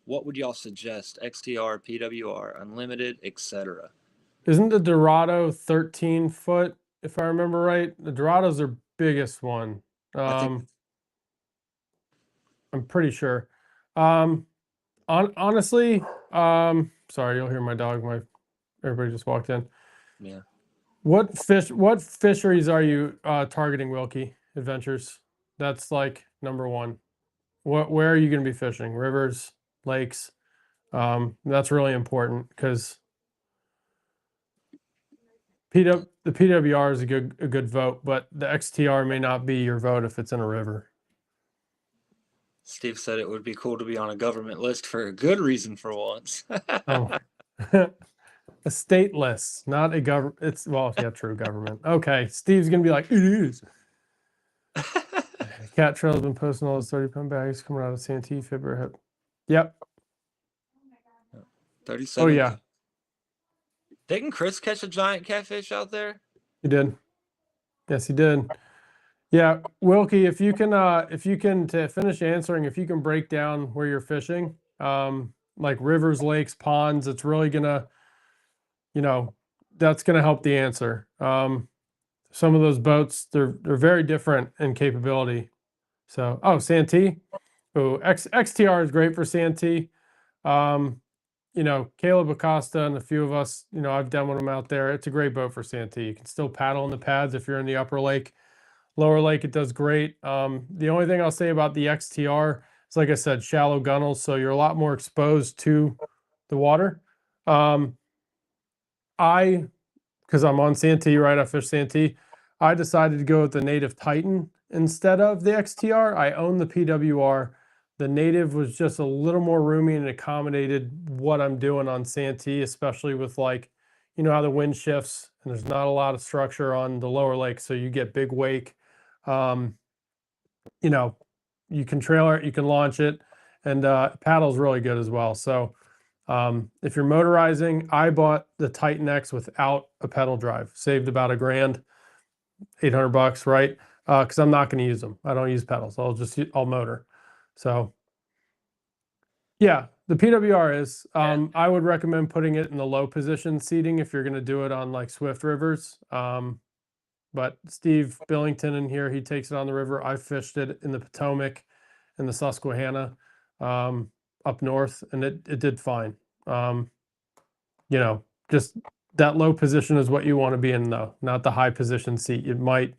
What would y'all suggest? XTR, PWR, unlimited, etc. Isn't the Dorado 13 foot, if I remember right? The Dorado's their biggest one. I think I'm pretty sure. Honestly, sorry, you'll hear my dog. Everybody just walked in. Yeah. What fisheries are you targeting, Wilkie Adventures? That's like number one. Where are you going to be fishing? Rivers, lakes? That's really important because the PWR is a good vote, but the XTR may not be your vote if it's in a river. Steve said it would be cool to be on a government list for a good reason for once. Oh. A state list, not a government. It's, well, yeah, true, government. Okay, Steve's gonna be like, it is. Cat Trail has been posting all those 30-pound bags coming out of Santee, February. Yep. 37. Oh yeah. Didn't Chris catch a giant catfish out there? He did. Yes, he did. Yeah, Wilkie, if you can to finish answering, if you can break down where you're fishing, like rivers, lakes, ponds, it's really gonna, you know, that's gonna help the answer. Some of those boats, they're very different in capability. So, oh, Santee. Oh, XTR is great for Santee. You know, Caleb Acosta and a few of us, you know, I've demoed them out there. It's a great boat for Santee. You can still paddle in the pads if you're in the upper lake. Lower lake, it does great. The only thing I'll say about the XTR is, like I said, shallow gunnels, so you're a lot more exposed to the water. Because I'm on Santee, right? I fish Santee. I decided to go with the Native Titan instead of the XTR. I own the PWR. The Native was just a little more roomy and accommodated what I'm doing on Santee, especially with, like, you know how the wind shifts and there's not a lot of structure on the lower lake, so you get big wake. You know, you can trailer it, you can launch it, and paddle's really good as well. So if you're motorizing, I bought the Titan X without a pedal drive. Saved about $1,000, $800, right? Because I'm not going to use them. I don't use pedals. I'll motor. So yeah, the PWR is. I would recommend putting it in the low position seating if you're going to do it on like swift rivers. But Steve Billington in here, he takes it on the river. I fished it in the Potomac and the Susquehanna up north, and it did fine. You know, just that low position is what you want to be in, though, not the high position seat. It might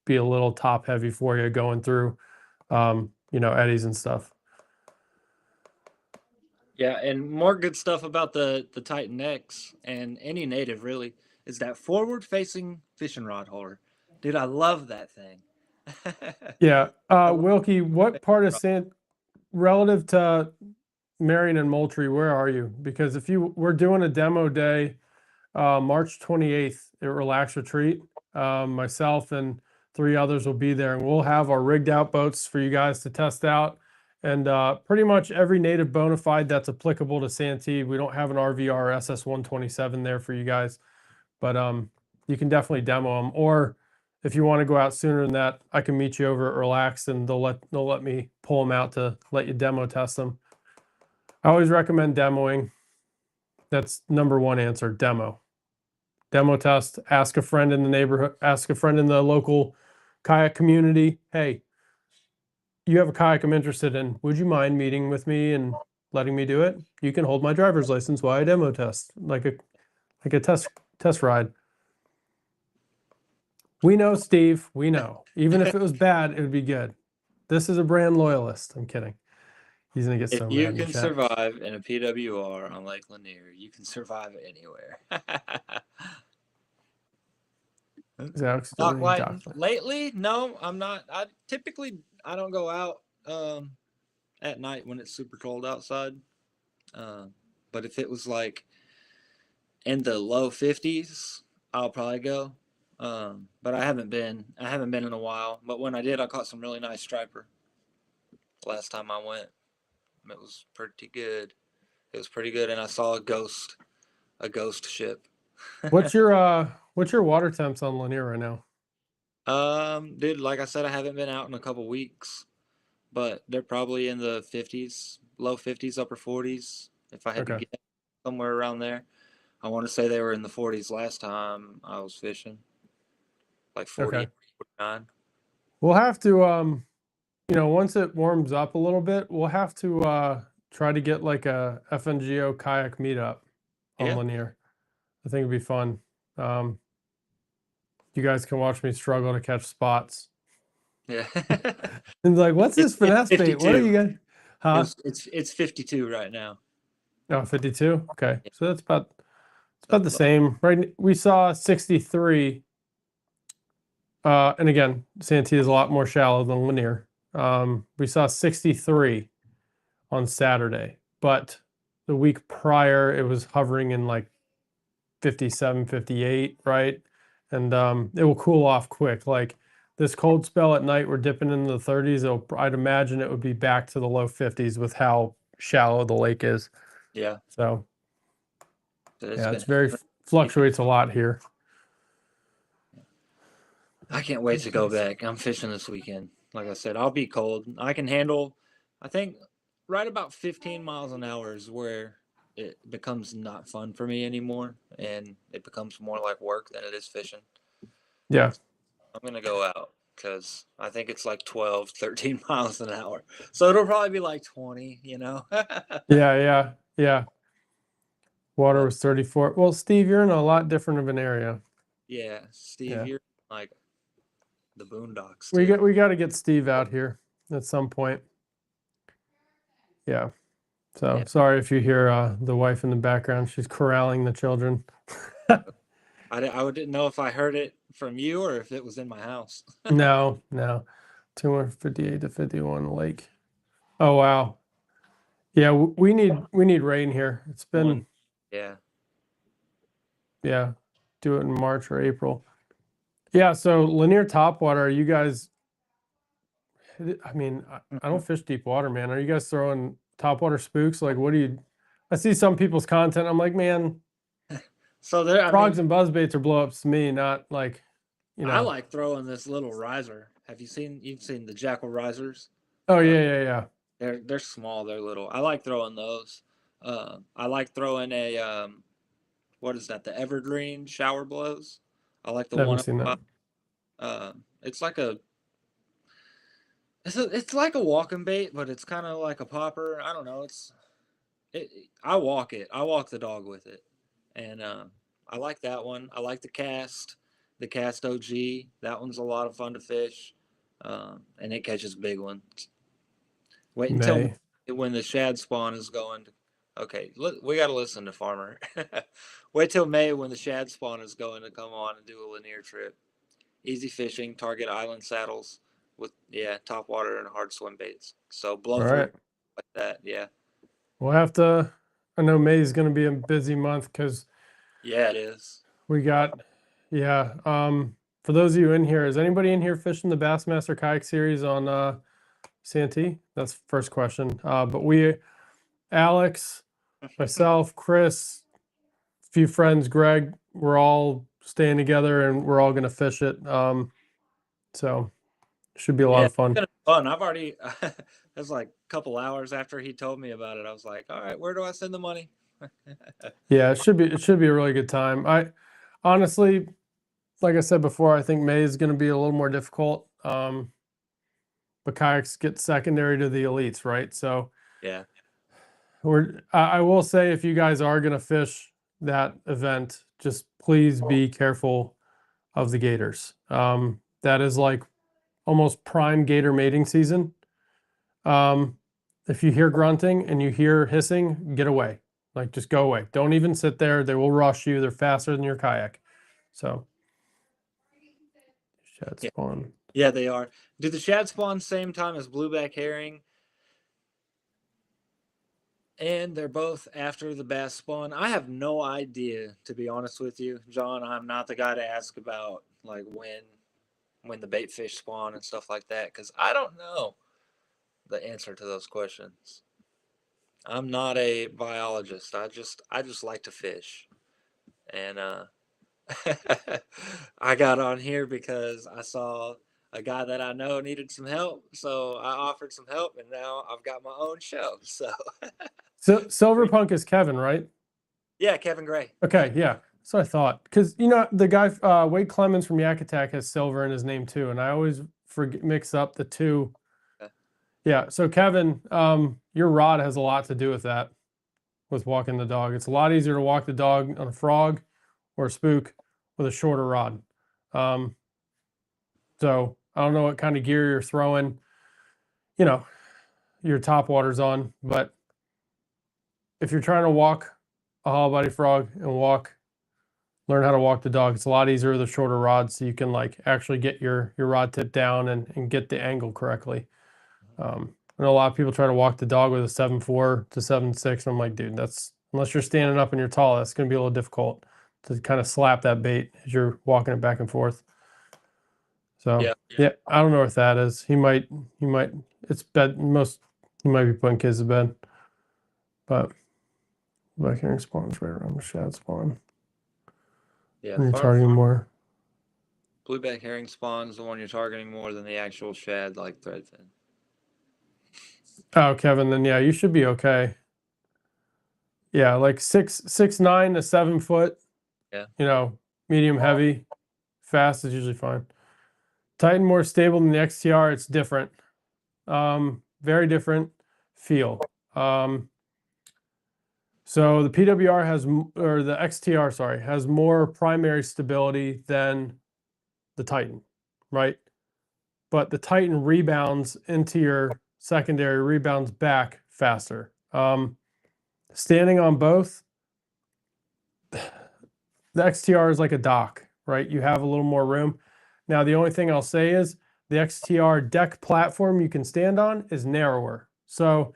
be a little top heavy for you going through, you know, eddies and stuff. Yeah, and more good stuff about the Titan X and any Native really is that forward-facing fishing rod holder. Dude, I love that thing. Yeah, Wilkie, what part of relative to Marion and Moultrie, where are you? Because we're doing a demo day, March 28th at Relax Retreat. Myself and 3 others will be there, and we'll have our rigged out boats for you guys to test out. And pretty much every Native bona fide that's applicable to Santee. We don't have an RVR SS127 there for you guys, but you can definitely demo them. Or if you want to go out sooner than that, I can meet you over at Relax, and they'll let me pull them out to let you demo test them. I always recommend demoing. That's number one answer, demo. Demo test, ask a friend in the neighborhood, ask a friend in the local kayak community, hey, you have a kayak I'm interested in. Would you mind meeting with me and letting me do it? You can hold my driver's license while I demo test, like a test ride. We know, Steve, we know. Even if it was bad, it would be good. This is a brand loyalist. I'm kidding. He's gonna get so mad. If you can survive in a PWR on Lake Lanier, you can survive anywhere. Lately, no, I'm not. I don't go out at night when it's super cold outside. But if it was like in the low 50s, I'll probably go. But I haven't been in a while. But when I did, I caught some really nice striper last time I went. It was pretty good. It was pretty good, and I saw a ghost ship. What's your water temps on Lanier right now? Dude, like I said, I haven't been out in a couple weeks, but they're probably in the 50s, low 50s, upper 40s. If I had to Okay. get somewhere around there, I want to say they were in the 40s last time I was fishing, like 40, Okay. 49. We'll have to once it warms up a little bit, we'll have to try to get like a FNGO kayak meetup on Yeah, Lanier. I think it'd be fun. You guys can watch me struggle to catch spots. yeah. And like, what's this finesse bait? What are 52. you guys? Huh? It's 52 right now. Oh, 52. Okay. Yeah, So that's about so the same. Right. We saw 63. And again, Santee is a lot more shallow than Lanier. We saw 63 on Saturday, but the week prior it was hovering in like 57, 58, right? And it will cool off quick. Like this cold spell at night, we're dipping into the 30s. I'd imagine it would be back to the low 50s with how shallow the lake is. yeah. So It's yeah, been. it's very fluctuates a lot here. I can't wait to go back. I'm fishing this weekend. Like I said, I'll be cold. I can handle, I think, right about 15 miles an hour is where it becomes not fun for me anymore, and it becomes more like work than it is fishing. Yeah. I'm going to go out because I think it's like 12, 13 miles an hour. So it'll probably be like 20, you know? Yeah. Water But was 34. Well, Steve, you're in a lot different of an area. yeah, Steve, Yeah. you're like the boondocks We too. got to get Steve out here at some point. Yeah. So Yeah. sorry if you hear the wife in the background. She's corralling the children. I didn't know if I heard it from you or if it was in my house. No. 258 to 51 lake. Oh wow. Yeah, we need rain here. It's been Yeah. yeah, do it in March or April. Yeah, so Lanier topwater, are you guys I mean, I don't fish deep water, man. Are you guys throwing topwater spooks? Like what do you I see some people's content. I'm like, man, So there, I frogs mean, and buzzbaits are blow ups to me, not like, I like throwing this little riser. You've seen the Jackal risers? Oh Uh, yeah. they're small, they're little. I like throwing those. I like throwing a what is that? The Evergreen shower blows. I like the I haven't seen that. 105. It's like it's like a walking bait, but it's kind of like a popper. I don't know. It. I walk it. I walk the dog with it, and I like that one. I like the cast OG. That one's a lot of fun to fish, and it catches big ones. Wait until May. when the shad spawn is going. Okay, we got to listen to Farmer. Wait till May when the shad spawn is going to come on and do a Lanier trip. Easy fishing, target island saddles with top water and hard swim baits. So blow All through right. like that. Yeah, We'll have to I know May is going to be a busy month because yeah, it is. we got yeah. For those of you in here, is anybody in here fishing the Bassmaster Kayak Series on Santee? That's the first question. But we Alex, myself, Chris, a few friends, Greg, we're all staying together and we're all going to fish it. So should be a lot Yeah, of it's fun. gonna be fun. I've already. It was like a couple hours after he told me about it. I was like, all right, where do I send the money? Yeah, it should be a really good time. I honestly, like I said before, I think May is going to be a little more difficult. But kayaks get secondary to the elites, right? So Yeah, I will say if you guys are going to fish that event, just please be careful of the gators. That is like almost prime gator mating season. If you hear grunting and you hear hissing, get away. Like just go away. Don't even sit there. They will rush you. They're faster than your kayak. So shad yeah, spawn. yeah. They are. Do the shad spawn same time as blueback herring? and they're both after the bass spawn. I have no idea, to be honest with you, John. I'm not the guy to ask about like when the bait fish spawn and stuff like that, because I don't know the answer to those questions. I'm not a biologist. I just like to fish, and I got on here because I saw a guy that I know needed some help, so I offered some help, and now I've got my own show. So, So Silverpunk is Kevin, right? yeah, Kevin Gray. Okay, yeah. That's what I thought. Because the guy Wade Clemens from Yak Attack has silver in his name too, and I always mix up the two. Okay. Yeah. So Kevin, your rod has a lot to do with that. With walking the dog, it's a lot easier to walk the dog on a frog or a spook with a shorter rod. So I don't know what kind of gear you're throwing, your top waters on, but if you're trying to walk a hollow body frog and learn how to walk the dog, it's a lot easier with a shorter rod, so you can like actually get your rod tip down and get the angle correctly. I know a lot of people try to walk the dog with a 7.4 to 7.6, and I'm like, dude, that's, unless you're standing up and you're tall, that's going to be a little difficult to kind of slap that bait as you're walking it back and forth. So yeah, I don't know what that is. He might, it's bed, he might be putting kids to bed, but back hearing spawns right around the shad spawn. Yeah, And you're targeting more. Blueback herring spawn's the one you're targeting more than the actual shad, like threadfin. Oh, Kevin, then yeah, you should be okay. Yeah, like 6'9" to 7 foot. Yeah. Medium heavy, fast is usually fine. Titan more stable than the XTR. It's different. Very different feel. So the PWR or the XTR, sorry, has more primary stability than the Titan, right? But the Titan rebounds into your secondary, rebounds back faster. Standing on both, the XTR is like a dock, right? You have a little more room. Now, the only thing I'll say is the XTR deck platform you can stand on is narrower. So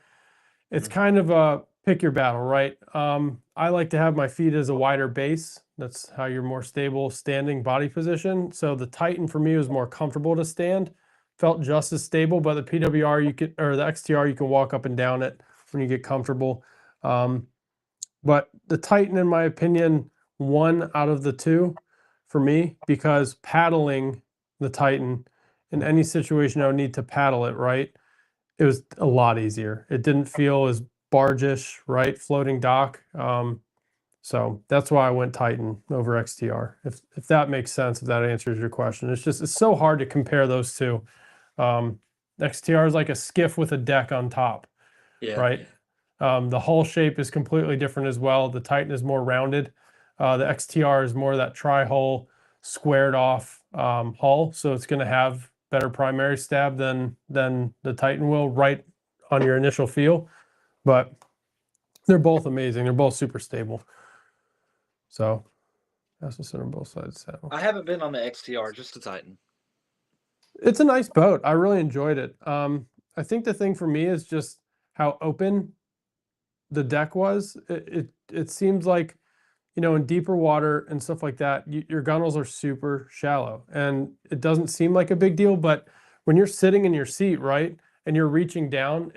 it's kind of a pick your battle, right? I like to have my feet as a wider base. That's how you're more stable standing body position. So the Titan for me was more comfortable to stand, felt just as stable, but the PWR or the XTR, you can walk up and down it when you get comfortable. But the Titan, in my opinion, one out of the two for me, because paddling the Titan in any situation I would need to paddle it, right? It was a lot easier. It didn't feel as bargish, right? Floating dock. So that's why I went Titan over XTR. If that makes sense, if that answers your question. It's so hard to compare those two. XTR is like a skiff with a deck on top, right? The hull shape is completely different as well. The Titan is more rounded. The XTR is more that tri-hull squared off hull. So it's going to have better primary stab than the Titan will right on your initial feel. But they're both amazing. They're both super stable. So that's to sit on both sides. So I haven't been on the XTR, just the Titan. it's a nice boat. I really enjoyed it. I think the thing for me is just how open the deck was. It seems like, in deeper water and stuff like that, your gunnels are super shallow, and it doesn't seem like a big deal. But when you're sitting in your seat, right, and you're reaching down,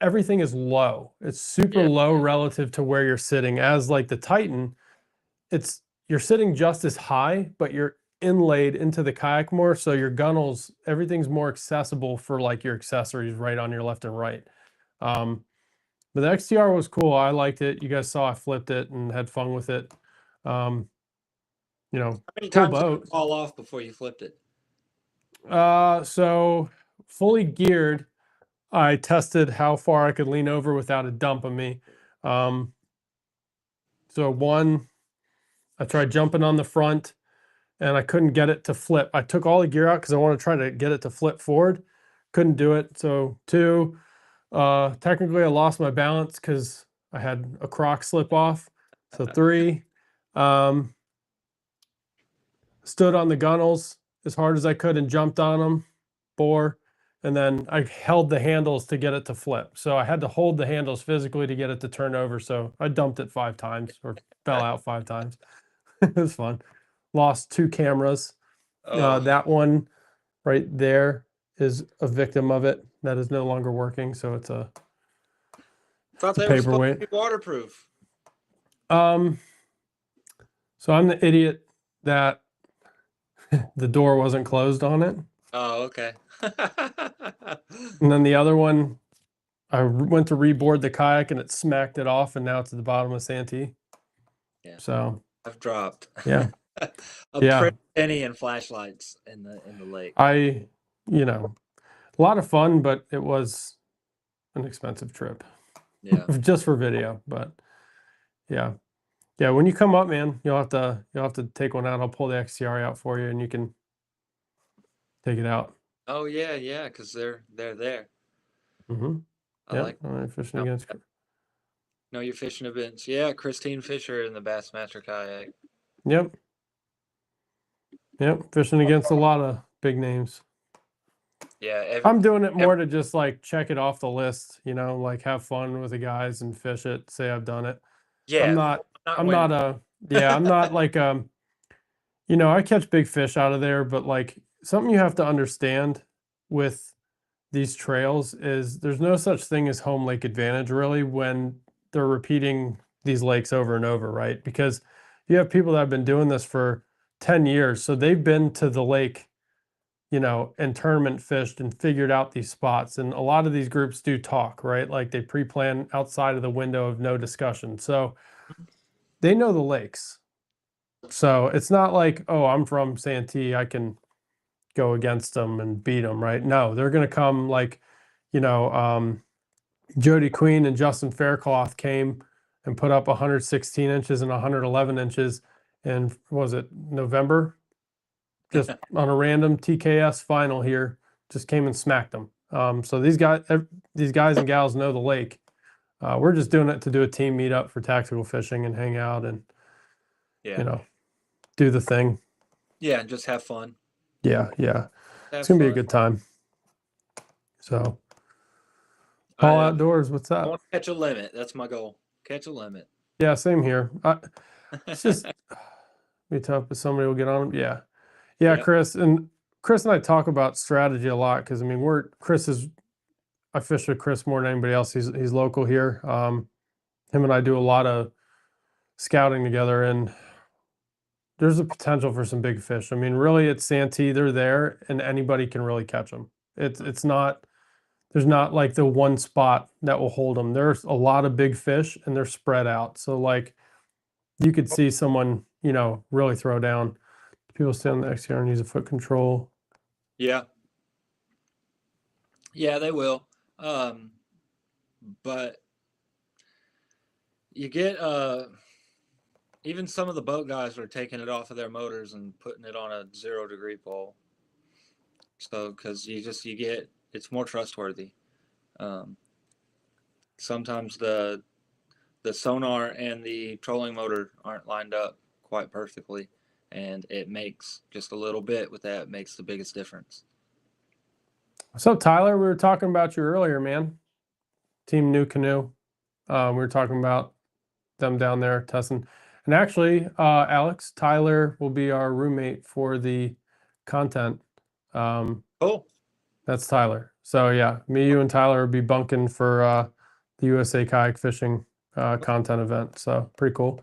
everything is low. It's super low relative to where you're sitting. As like the Titan, you're sitting just as high, but you're inlaid into the kayak more, so your gunnels, everything's more accessible for like your accessories right on your left and right. But the XTR was cool. I liked it. You guys saw I flipped it and had fun with it. How many cool times did boat. it fall off before you flipped it? So fully geared, I tested how far I could lean over without it dumping me. So one, I tried jumping on the front and I couldn't get it to flip. I took all the gear out because I want to try to get it to flip forward. Couldn't do it. So two, technically I lost my balance because I had a croc slip off. So three, stood on the gunnels as hard as I could and jumped on them. 4, and then I held the handles to get it to flip. So I had to hold the handles physically to get it to turn over. So I dumped it 5 times or fell out 5 times. It was fun. Lost 2 cameras. Oh, That one right there is a victim of it. That is no longer working. So it's a thought it's a they were supposed to paperweight. be waterproof. So I'm the idiot that the door wasn't closed on it. Oh, okay. And then the other one, I went to reboard the kayak and it smacked it off, and now it's at the bottom of Santee. Yeah. So I've dropped. yeah, A yeah. pretty penny and flashlights in the lake. A lot of fun, but it was an expensive trip. Yeah. Just for video. But yeah. Yeah, when you come up, man, you'll have to take one out. I'll pull the XTR out for you and you can take it out. Oh yeah, yeah, because they're there. Mm-hmm. I Yeah, like. I'm fishing Know, against. know your fishing events. Yeah, Christine Fisher in the Bassmaster kayak. Yep. Yep. Fishing against a lot of big names. Yeah, I'm doing it more to just like check it off the list, like have fun with the guys and fish it, say I've done it. yeah. I'm not winning. I'm not like I catch big fish out of there, but like something you have to understand with these trails is there's no such thing as home lake advantage really when they're repeating these lakes over and over, right? Because you have people that have been doing this for 10 years, so they've been to the lake, and tournament fished and figured out these spots. And a lot of these groups do talk, right? Like they pre-plan outside of the window of no discussion. So they know the lakes. So it's not like, oh, I'm from Santee, I can go against them and beat them, right? No, they're going to come like, Jody Queen and Justin Faircloth came and put up 116 inches and 111 inches. And was it November? Just on a random TKS final here, just came and smacked them. So these guys and gals know the lake. We're just doing it to do a team meetup for tactical fishing and hang out and, do the thing. Yeah, and just have fun. Yeah. It's going to be a good time. So, Paul Outdoors, what's I up? want to catch a limit. That's my goal. Catch a limit. Yeah, same here. It's just be tough, but somebody will get on them. Yeah. Yep. Chris and I talk about strategy a lot because I fish with Chris more than anybody else. He's local here. Him and I do a lot of scouting together, and there's a potential for some big fish. I mean, really, it's Santee. They're there, and anybody can really catch them. It's not. There's not like the one spot that will hold them. There's a lot of big fish, and they're spread out. So like, you could see someone really throw down. People stay on the XCR and use a foot control. Yeah. Yeah, they will. But you get even some of the boat guys are taking it off of their motors and putting it on a 0-degree pole. So because you get it's more trustworthy. Sometimes the sonar and the trolling motor aren't lined up quite perfectly, and it makes just a little bit with that makes the biggest difference. So Tyler, we were talking about you earlier, man. Team New Canoe. We were talking about them down there testing. And actually, Alex, Tyler will be our roommate for the content. Oh, that's Tyler. So yeah, me, you, and Tyler will be bunking for the USA Kayak Fishing content event. So pretty cool.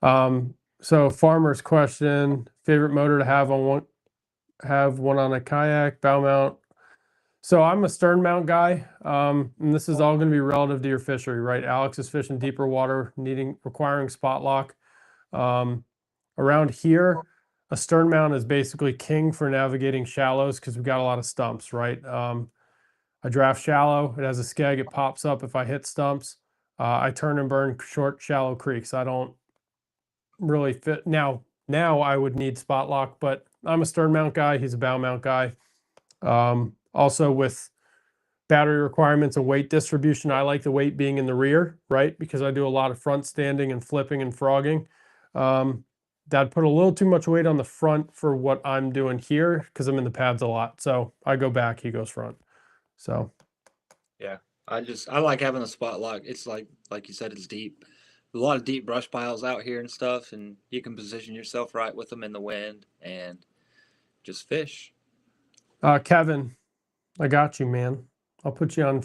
So farmer's question: favorite motor to have one on a kayak, bow mount. So I'm a stern mount guy, and this is all going to be relative to your fishery, right? Alex is fishing deeper water, requiring spot lock. Around here, a stern mount is basically king for navigating shallows because we've got a lot of stumps, right? I draft shallow. It has a skeg. It pops up if I hit stumps. I turn and burn short, shallow creeks. I don't really fit now. I would need spot lock, but I'm a stern mount guy. He's a bow mount guy. Also with battery requirements and weight distribution, I like the weight being in the rear, right? Because I do a lot of front standing and flipping and frogging. that put a little too much weight on the front for what I'm doing here because I'm in the pads a lot. So I go back, he goes front. So yeah, I like having a spot lock. It's like you said, it's deep. A lot of deep brush piles out here and stuff, and you can position yourself right with them in the wind and just fish. Kevin, I got you, man. I'll put you on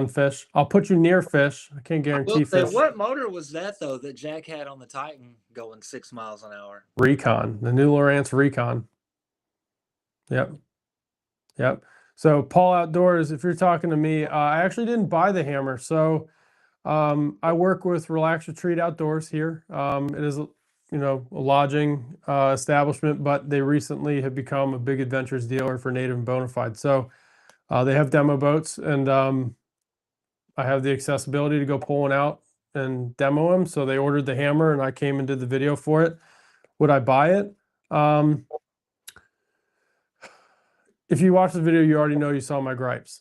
fish. I'll put you near fish. I can't guarantee fish. What motor was that though that Jack had on the Titan going 6 miles an hour? Recon, the new Lowrance Recon. Yep. Yep. So Paul Outdoors, if you're talking to me, I actually didn't buy the hammer. So I work with Relax Retreat Outdoors here. It is, a lodging establishment, but they recently have become a big adventures dealer for Native and Bonafide. So they have demo boats, and I have the accessibility to go pull one out and demo them. So they ordered the hammer, and I came and did the video for it. Would I buy it? If you watch the video, you already know you saw my gripes.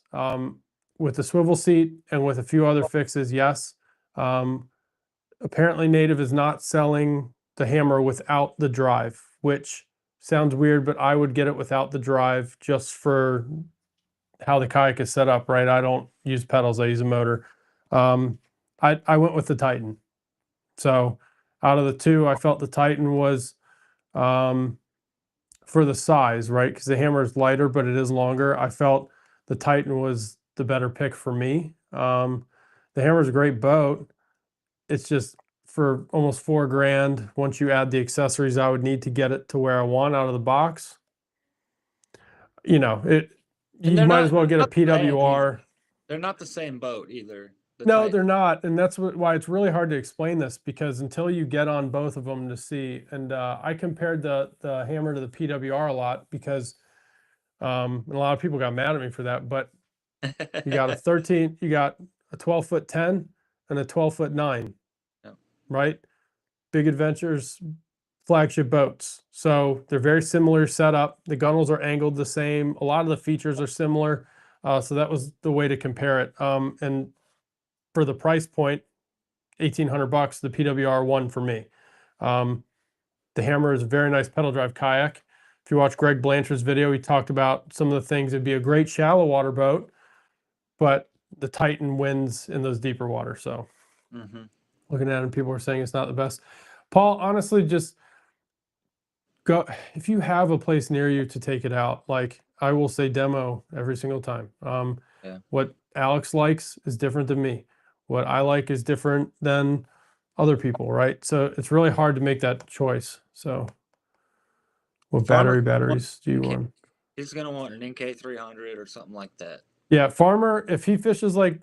With the swivel seat and with a few other fixes, yes. Apparently Native is not selling the hammer without the drive, which sounds weird, but I would get it without the drive just for how the kayak is set up, right? I don't use pedals, I use a motor. I went with the Titan. So out of the two, I felt the Titan was for the size, right? Because the hammer is lighter, but it is longer. I felt the Titan was the better pick for me. The hammer is a great boat. It's just for almost $4,000. Once you add the accessories I would need to get it to where I want out of the box, you might as well get a PWR. They're not the same boat either. No, they're not, and that's why it's really hard to explain this, because until you get on both of them to see, and I compared the hammer to the PWR a lot because and a lot of people got mad at me for that, but you got a 12-foot 10 and a 12-foot 9, right? Big Adventures flagship boats, so they're very similar setup. The gunnels are angled the same. A lot of the features are similar, so that was the way to compare it. And for the price point, $1,800, the PWR won for me. The hammer is a very nice pedal drive kayak. If you watch Greg Blanchard's video, he talked about some of the things. It'd be a great shallow water boat, but the Titan wins in those deeper waters. So looking at it, people are saying it's not the best. Paul, honestly, just go. If you have a place near you to take it out, like I will say demo every single time. What Alex likes is different than me. What I like is different than other people, right? So it's really hard to make that choice. So what batteries do you want? He's going to want an NK300 or something like that. Yeah, Farmer, if he fishes like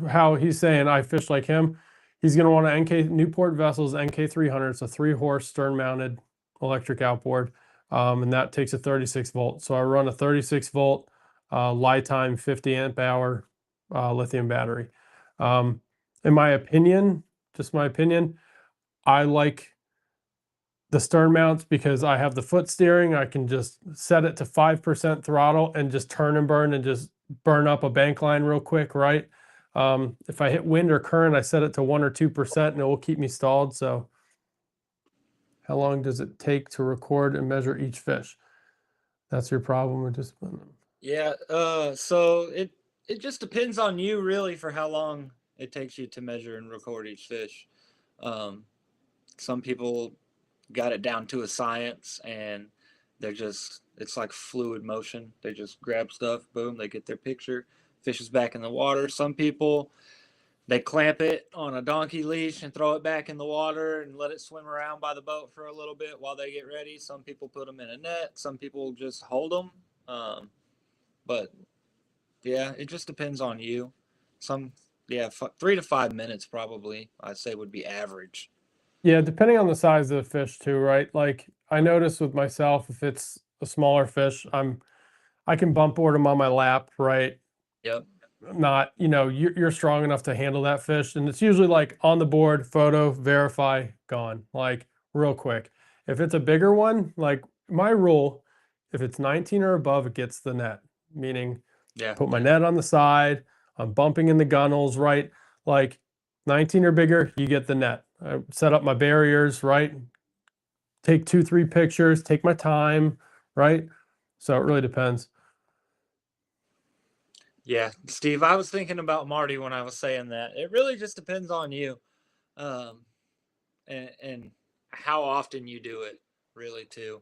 how he's saying I fish like him, he's going to want an Newport Vessels NK300. It's a 3-horse stern-mounted electric outboard, and that takes a 36 volt. So I run a 36 volt Li-Time 50 amp hour lithium battery. In my opinion, just my opinion, I like the stern mounts because I have the foot steering. I can just set it to 5% throttle and just turn and just burn up a bank line real quick, right? If I hit wind or current, I set it to 1 or 2% and it will keep me stalled. So how long does it take to record and measure each fish? That's your problem with discipline? Yeah, so it just depends on you really for how long it takes you to measure and record each fish. Some people got it down to a science, and it's like fluid motion. They just grab stuff, boom, they get their picture, fish is back in the water. Some people, they clamp it on a donkey leash and throw it back in the water and let it swim around by the boat for a little bit while they get ready. Some people put them in a net. Some people just hold them. But yeah, it just depends on you. 3 to 5 minutes probably, I'd say, would be average. Yeah, depending on the size of the fish too, right? Like I notice with myself, if it's a smaller fish, I can bump board them on my lap, right? Yep. Not, you're strong enough to handle that fish, and it's usually like on the board, photo, verify, gone, like real quick. If it's a bigger one, like my rule, if it's 19 or above, it gets the net. Meaning, put my net on the side, I'm bumping in the gunnels, right? Like 19 or bigger, you get the net. I set up my barriers, right? take 2-3 pictures, take my time, right? So it really depends. Yeah, Steve, I was thinking about Marty when I was saying that. It really just depends on you, um, and how often you do it, really, too.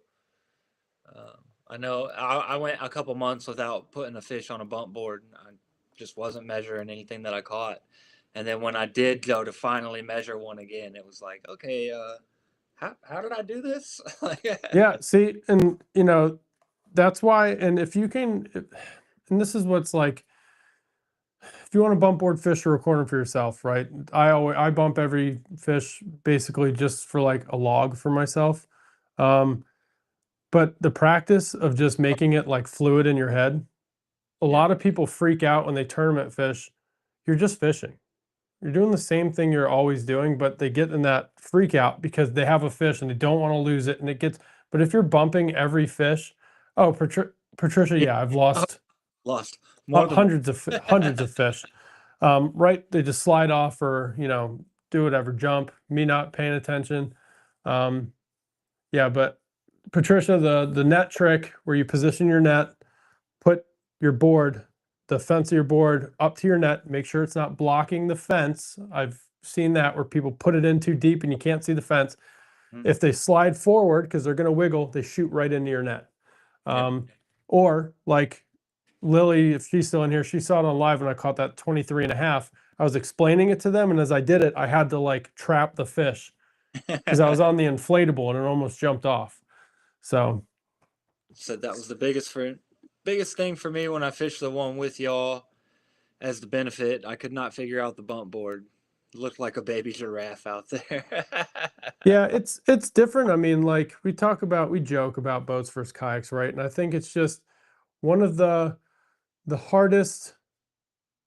I know I went a couple months without putting a fish on a bump board. I just wasn't measuring anything that I caught. And then when I did go to finally measure one again, it was like, okay, how did I do this? Yeah, see, and you know, that's why, and if you can, and this is what's like, if you want to bump board fish or record them for yourself, right? I bump every fish basically just for like a log for myself. But the practice of just making it like fluid in your head, a Yeah. lot of people freak out when they tournament fish. You're just fishing. You're doing the same thing you're always doing, but they get in that freak out because they have a fish and they don't want to lose it. And it gets, but if you're bumping every fish, oh, Patricia, Yeah. yeah, I've Oh, lost lost more than hundreds of fish. Right, they just slide off or do whatever, jump. Me not paying attention. Yeah, but Patricia, the net trick where you position your net, put your board, the fence of your board up to your net, make sure it's not blocking the fence. I've seen that where people put it in too deep and you can't see the fence. If they slide forward because they're going to wiggle, they shoot right into your net. Or like Lily, if she's still in here, she saw it on live when I caught that 23.5. I was explaining it to them, and as I did it, I had to like trap the fish because I was on the inflatable and it almost jumped off. So said that was the biggest thing for me when I fished the one with y'all as the benefit. I could not figure out the bump board. It looked like a baby giraffe out there. yeah, it's different. I mean, like we joke about boats versus kayaks, right? And I think it's just one of the hardest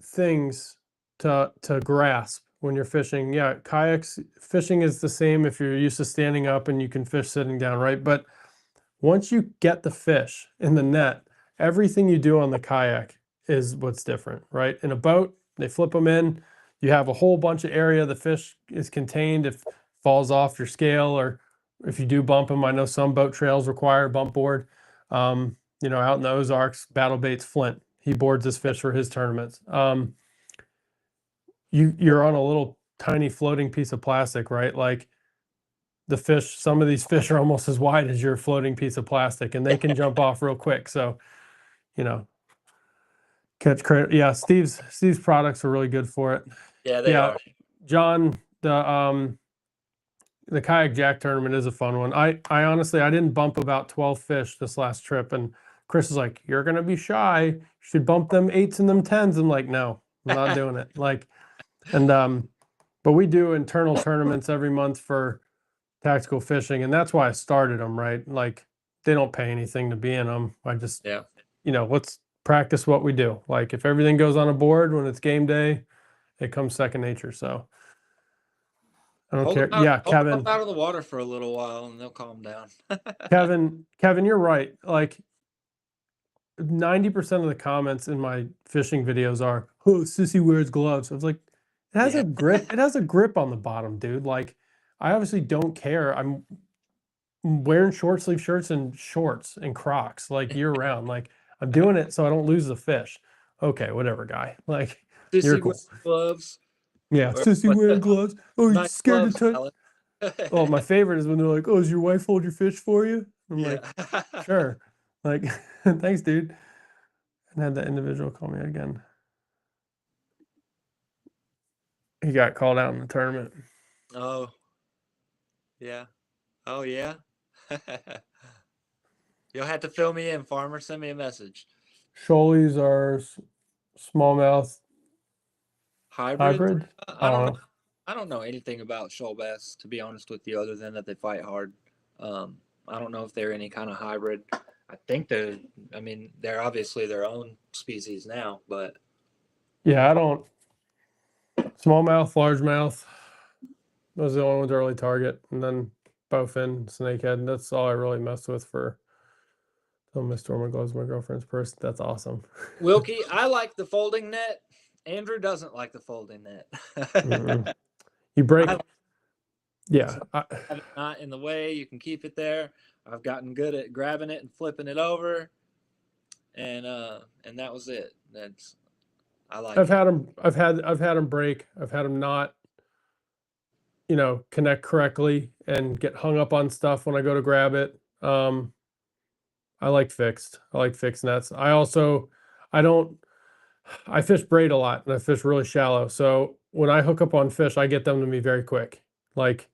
things to grasp when you're fishing. Yeah, kayaks fishing is the same if you're used to standing up and you can fish sitting down, right? But once you get the fish in the net, everything you do on the kayak is what's different, right? In a boat, they flip them in, you have a whole bunch of area, the fish is contained. If it falls off your scale or if you do bump them, I know some boat trails require a bump board. Out in the Ozarks, Battle Baits Flint, he boards his fish for his tournaments. You're on a little tiny floating piece of plastic, right? Like the fish, some of these fish are almost as wide as your floating piece of plastic and they can jump off real quick. So, catch credit. Yeah, Steve's products are really good for it. Yeah, they are. John, the kayak jack tournament is a fun one. I honestly, I didn't bump about 12 fish this last trip, and Chris is like, "You're gonna be shy. You should bump them 8s and them 10s." I'm like, "No, I'm not doing it." Like, and but we do internal tournaments every month for tactical fishing, and that's why I started them. Right, like they don't pay anything to be in them. I just, let's practice what we do. Like if everything goes on a board when it's game day, it comes second nature. So. I don't care. Yeah, Hold them Kevin. up out of the water for a little while, and they'll calm down. Kevin, you're right. Like 90% of the comments in my fishing videos are, "Oh, sissy wears gloves." I was like, it has a grip. It has a grip on the bottom, dude. Like, I obviously don't care. I'm wearing short sleeve shirts and shorts and Crocs like year round. Like, I'm doing it so I don't lose the fish. Okay, whatever, guy. Like, you're Sissy cool. with gloves. Yeah, sissy wearing gloves. Oh, you're Nice scared gloves, to touch. Oh, my favorite is when they're like, "Oh, does your wife hold your fish for you?" I'm like, "Sure." Like, thanks, dude. And had that individual call me again. He got called out in the tournament. Oh, yeah. Oh, yeah. You'll have to fill me in, farmer. Send me a message. Shoalies are smallmouth hybrid. I don't know. I don't know anything about shoal bass, to be honest with you, other than that they fight hard. I don't know if they're any kind of hybrid. I think they're obviously their own species now, but Yeah, I don't. Smallmouth, largemouth. Those are the only ones I really target, and then bowfin, snakehead. That's all I really messed with for. Don't miss my gloves, my girlfriend's purse. That's awesome. Wilkie, I like the folding net. Andrew doesn't like the folding net. You break. Yeah. So have it not in the way, you can keep it there. I've gotten good at grabbing it and flipping it over, and that was it. That's I like I've it. had them. I've had them break. I've had them not, connect correctly and get hung up on stuff when I go to grab it. I like fixed. I like fixed nets. I don't. I fish braid a lot and I fish really shallow. So when I hook up on fish, I get them to me very quick. Like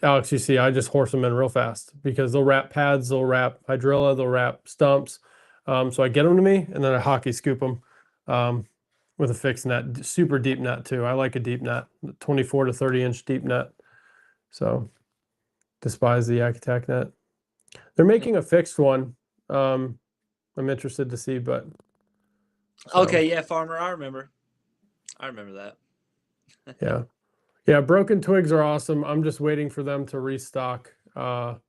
Alex, you see, I just horse them in real fast because they'll wrap pads, they'll wrap hydrilla, they'll wrap stumps. So I get them to me and then I hockey scoop them with a fixed net, super deep net too. I like a deep net, 24 to 30-inch deep net. So despise the Yak Attack net. They're making a fixed one. I'm interested to see, but so, Okay, yeah, Farmer, I remember that. yeah. Yeah, broken twigs are awesome. I'm just waiting for them to restock one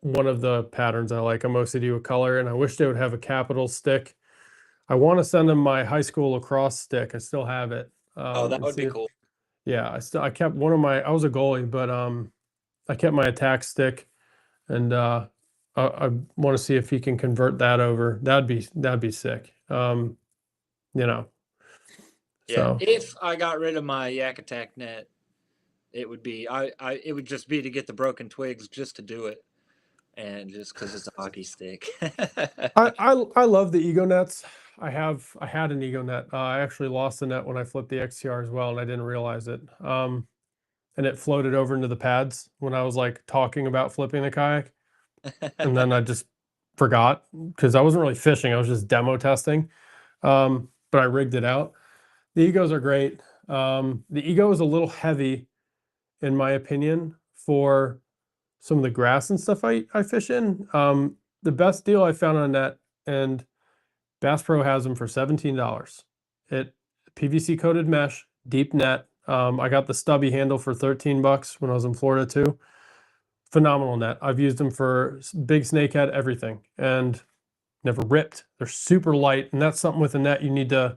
of the patterns I like. I'm OCD with color, and I wish they would have a capital stick. I want to send them my high school lacrosse stick. I still have it. Oh, that And would be see, cool. yeah, I kept one of my. I was a goalie, but I kept my attack stick, and I want to see if he can convert that over. That'd be sick. You know, Yeah, so if I got rid of my Yak Attack net, it would be it would just be to get the broken twigs just to do it, and just because it's a hockey stick. I love the ego nets. I had an ego net. I actually lost the net when I flipped the XTR as well, and I didn't realize it. And it floated over into the pads when I was like talking about flipping the kayak, and then I just forgot because I wasn't really fishing. I was just demo testing. But I rigged it out. The egos are great. The ego is a little heavy, in my opinion, for some of the grass and stuff I fish in. The best deal I found on net, and Bass Pro has them for $17. It PVC coated mesh, deep net. I got the stubby handle for $13 when I was in Florida too. Phenomenal net. I've used them for big snakehead, everything, and never ripped. They're super light, and that's something with a net you need to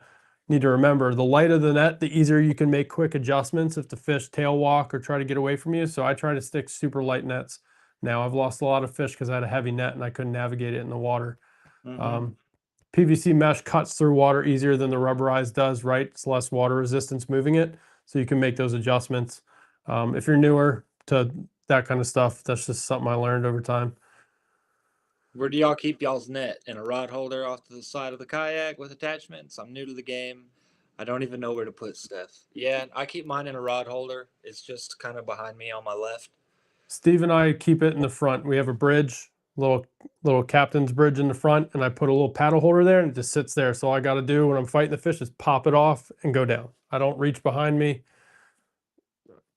remember. The lighter the net, the easier you can make quick adjustments if the fish tail walk or try to get away from you. So I try to stick super light nets. Now I've lost a lot of fish because I had a heavy net and I couldn't navigate it in the water. PVC mesh cuts through water easier than the rubberized does, right? It's less water resistance moving it, so you can make those adjustments. If you're newer to that kind of stuff, that's just something I learned over time. Where do y'all keep y'all's net? In a rod holder off to the side of the kayak with attachments? I'm new to the game. I don't even know where to put stuff. Yeah, I keep mine in a rod holder. It's just kind of behind me on my left. Steve and I keep it in the front. We have a bridge, little captain's bridge in the front, and I put a little paddle holder there, and it just sits there. So all I got to do when I'm fighting the fish is pop it off and go down. I don't reach behind me.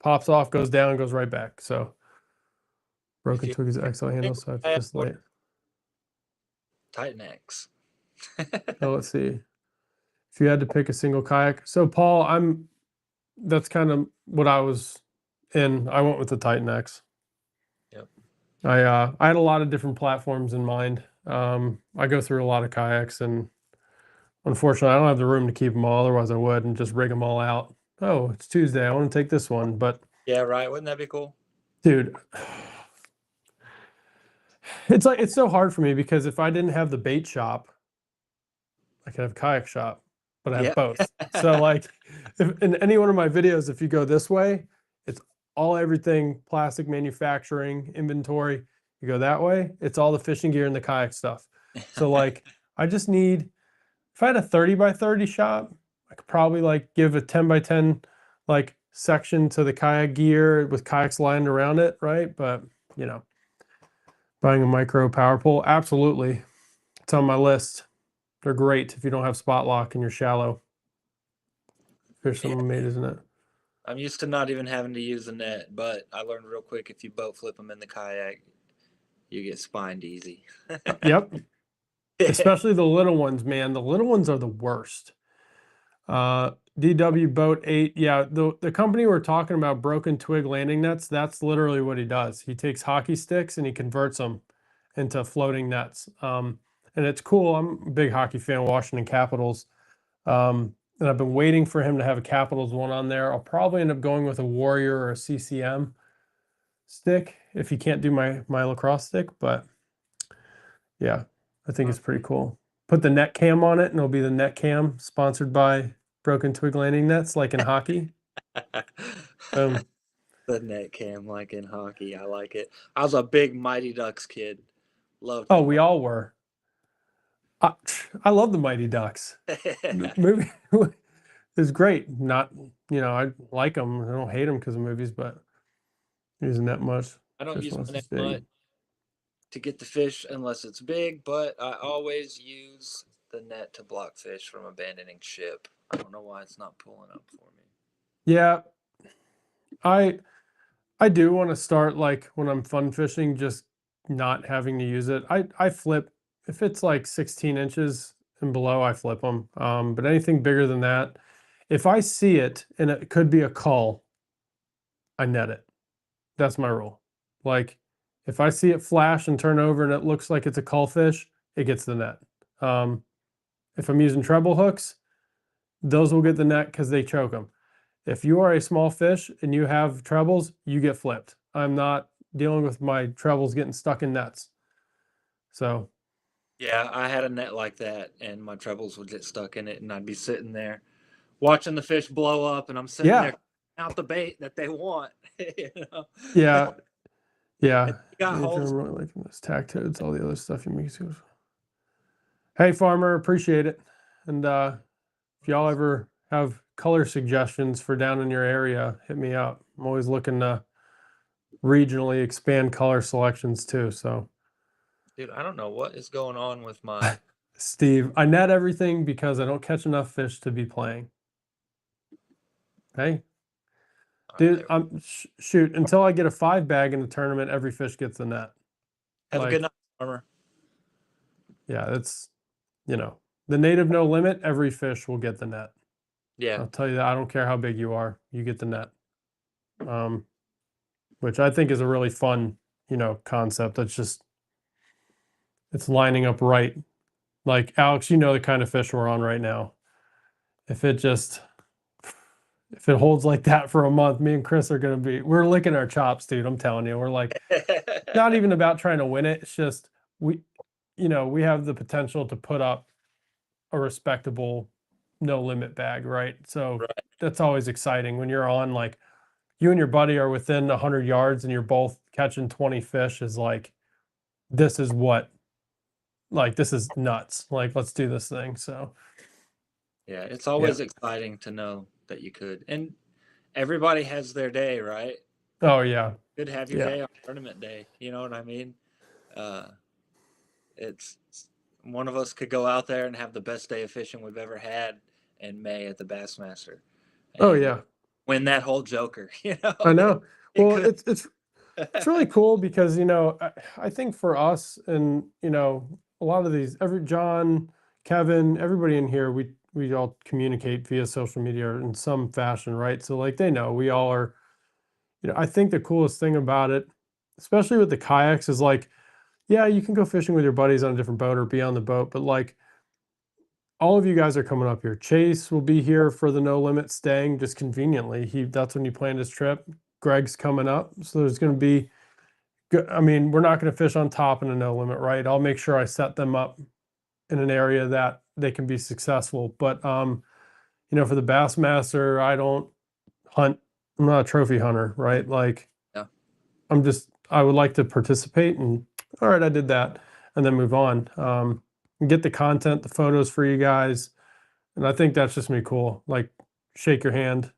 Pops off, goes down, goes right back. So broken twig is excellent handle, so I have to just lay it. Titan X. So let's see. If you had to pick a single kayak. So Paul, that's kind of what I was in. I went with the Titan X. Yep. I had a lot of different platforms in mind. I go through a lot of kayaks, and unfortunately I don't have the room to keep them all, otherwise I would and just rig them all out. Oh, it's Tuesday, I want to take this one, but Yeah, right. Wouldn't that be cool? dude, it's so hard for me because if I didn't have the bait shop, I could have a kayak shop, but I have both. So like if in any one of my videos, if you go this way, it's all everything plastic manufacturing inventory. You go that way, it's all the fishing gear and the kayak stuff. So like I just need, if I had a 30 by 30 shop, I could probably like give a 10 by 10 like section to the kayak gear with kayaks lined around it, right? But buying a micro power pole, absolutely. It's on my list. They're great if you don't have spot lock and you're shallow. There's something made, isn't it? I'm used to not even having to use the net, but I learned real quick if you boat flip them in the kayak, you get spined easy. Yep. Especially the little ones, man. The little ones are the worst. DW Boat 8. Yeah, the company we're talking about, Broken Twig Landing Nets, that's literally what he does. He takes hockey sticks and he converts them into floating nets. And it's cool. I'm a big hockey fan, Washington Capitals. and I've been waiting for him to have a Capitals one on there. I'll probably end up going with a Warrior or a CCM stick if he can't do my lacrosse stick, but yeah, I think it's pretty cool. Put the net cam on it and it'll be the net cam sponsored by Broken Twig Landing Nets, like in hockey. Boom. The net cam, like in hockey. I like it. I was a big Mighty Ducks kid. Loved Oh, them. we all were. I love the Mighty Ducks. The movie is great. Not, I like them. I don't hate them because of movies, but using that much. I don't Fish use unless my net it's big. much to get the fish unless it's big, but I always use the net to block fish from abandoning ship. I don't know why it's not pulling up for me. Yeah, I do want to start, like, when I'm fun fishing, just not having to use it. I flip if it's like 16 inches and below, I flip them. But anything bigger than that, if I see it and it could be a cull, I net it. That's my rule. Like, if I see it flash and turn over and it looks like it's a cull fish, it gets the net. If I'm using treble hooks, those will get the net because they choke them. If you are a small fish and you have trebles, you get flipped. I'm not dealing with my trebles getting stuck in nets. So, Yeah, I had a net like that, and my trebles would get stuck in it, and I'd be sitting there watching the fish blow up, and I'm sitting yeah, there out the bait that they want. you know? yeah, And yeah. you got Major, holes. I'm really liking this tack toads, all the other stuff you make. Hey, farmer, appreciate it. And if y'all ever have color suggestions for down in your area, hit me up. I'm always looking to regionally expand color selections too. So, Dude, I don't know what is going on with my. Steve, I net everything because I don't catch enough fish to be playing. Hey, dude, shoot, until I get a 5-bag in the tournament, every fish gets the net. Have a Like, good night, farmer. yeah, it's, the native no limit, every fish will get the net. Yeah. I'll tell you that. I don't care how big you are, you get the net. Which I think is a really fun, concept. It's lining up right. Like, Alex, the kind of fish we're on right now. If it holds like that for a month, me and Chris we're licking our chops, dude. I'm telling you, we're like, not even about trying to win it. It's just, we have the potential to put up a respectable no limit bag, right? So Right. that's always exciting when you're on, like, you and your buddy are within 100 yards and you're both catching 20 fish is like, this is nuts. Like, let's do this thing. So Yeah, it's yeah. always exciting to know that you could. And everybody has their day, right? Oh yeah. Could have your Yeah. day on tournament day. You know what I mean? Uh, it's one of us could go out there and have the best day of fishing we've ever had in May at the Bassmaster. Oh And yeah. win that whole joker. I know. It Well, could. it's really cool because, I think for us and, a lot of these, John, Kevin, everybody in here, we all communicate via social media in some fashion, right? So, like, they know we all are, I think the coolest thing about it, especially with the kayaks, is like, yeah, you can go fishing with your buddies on a different boat or be on the boat, but like, all of you guys are coming up here. Chase will be here for the no limit, staying just conveniently. That's when he planned his trip. Greg's coming up, so there's going to be good. I mean, we're not going to fish on top in a no limit, right? I'll make sure I set them up in an area that they can be successful. But for the Bassmaster, I don't hunt. I'm not a trophy hunter, right? Like, Yeah. I would like to participate, and all right, I did that, and then move on. Get the content, the photos for you guys. And I think that's just me cool. Like, shake your hand,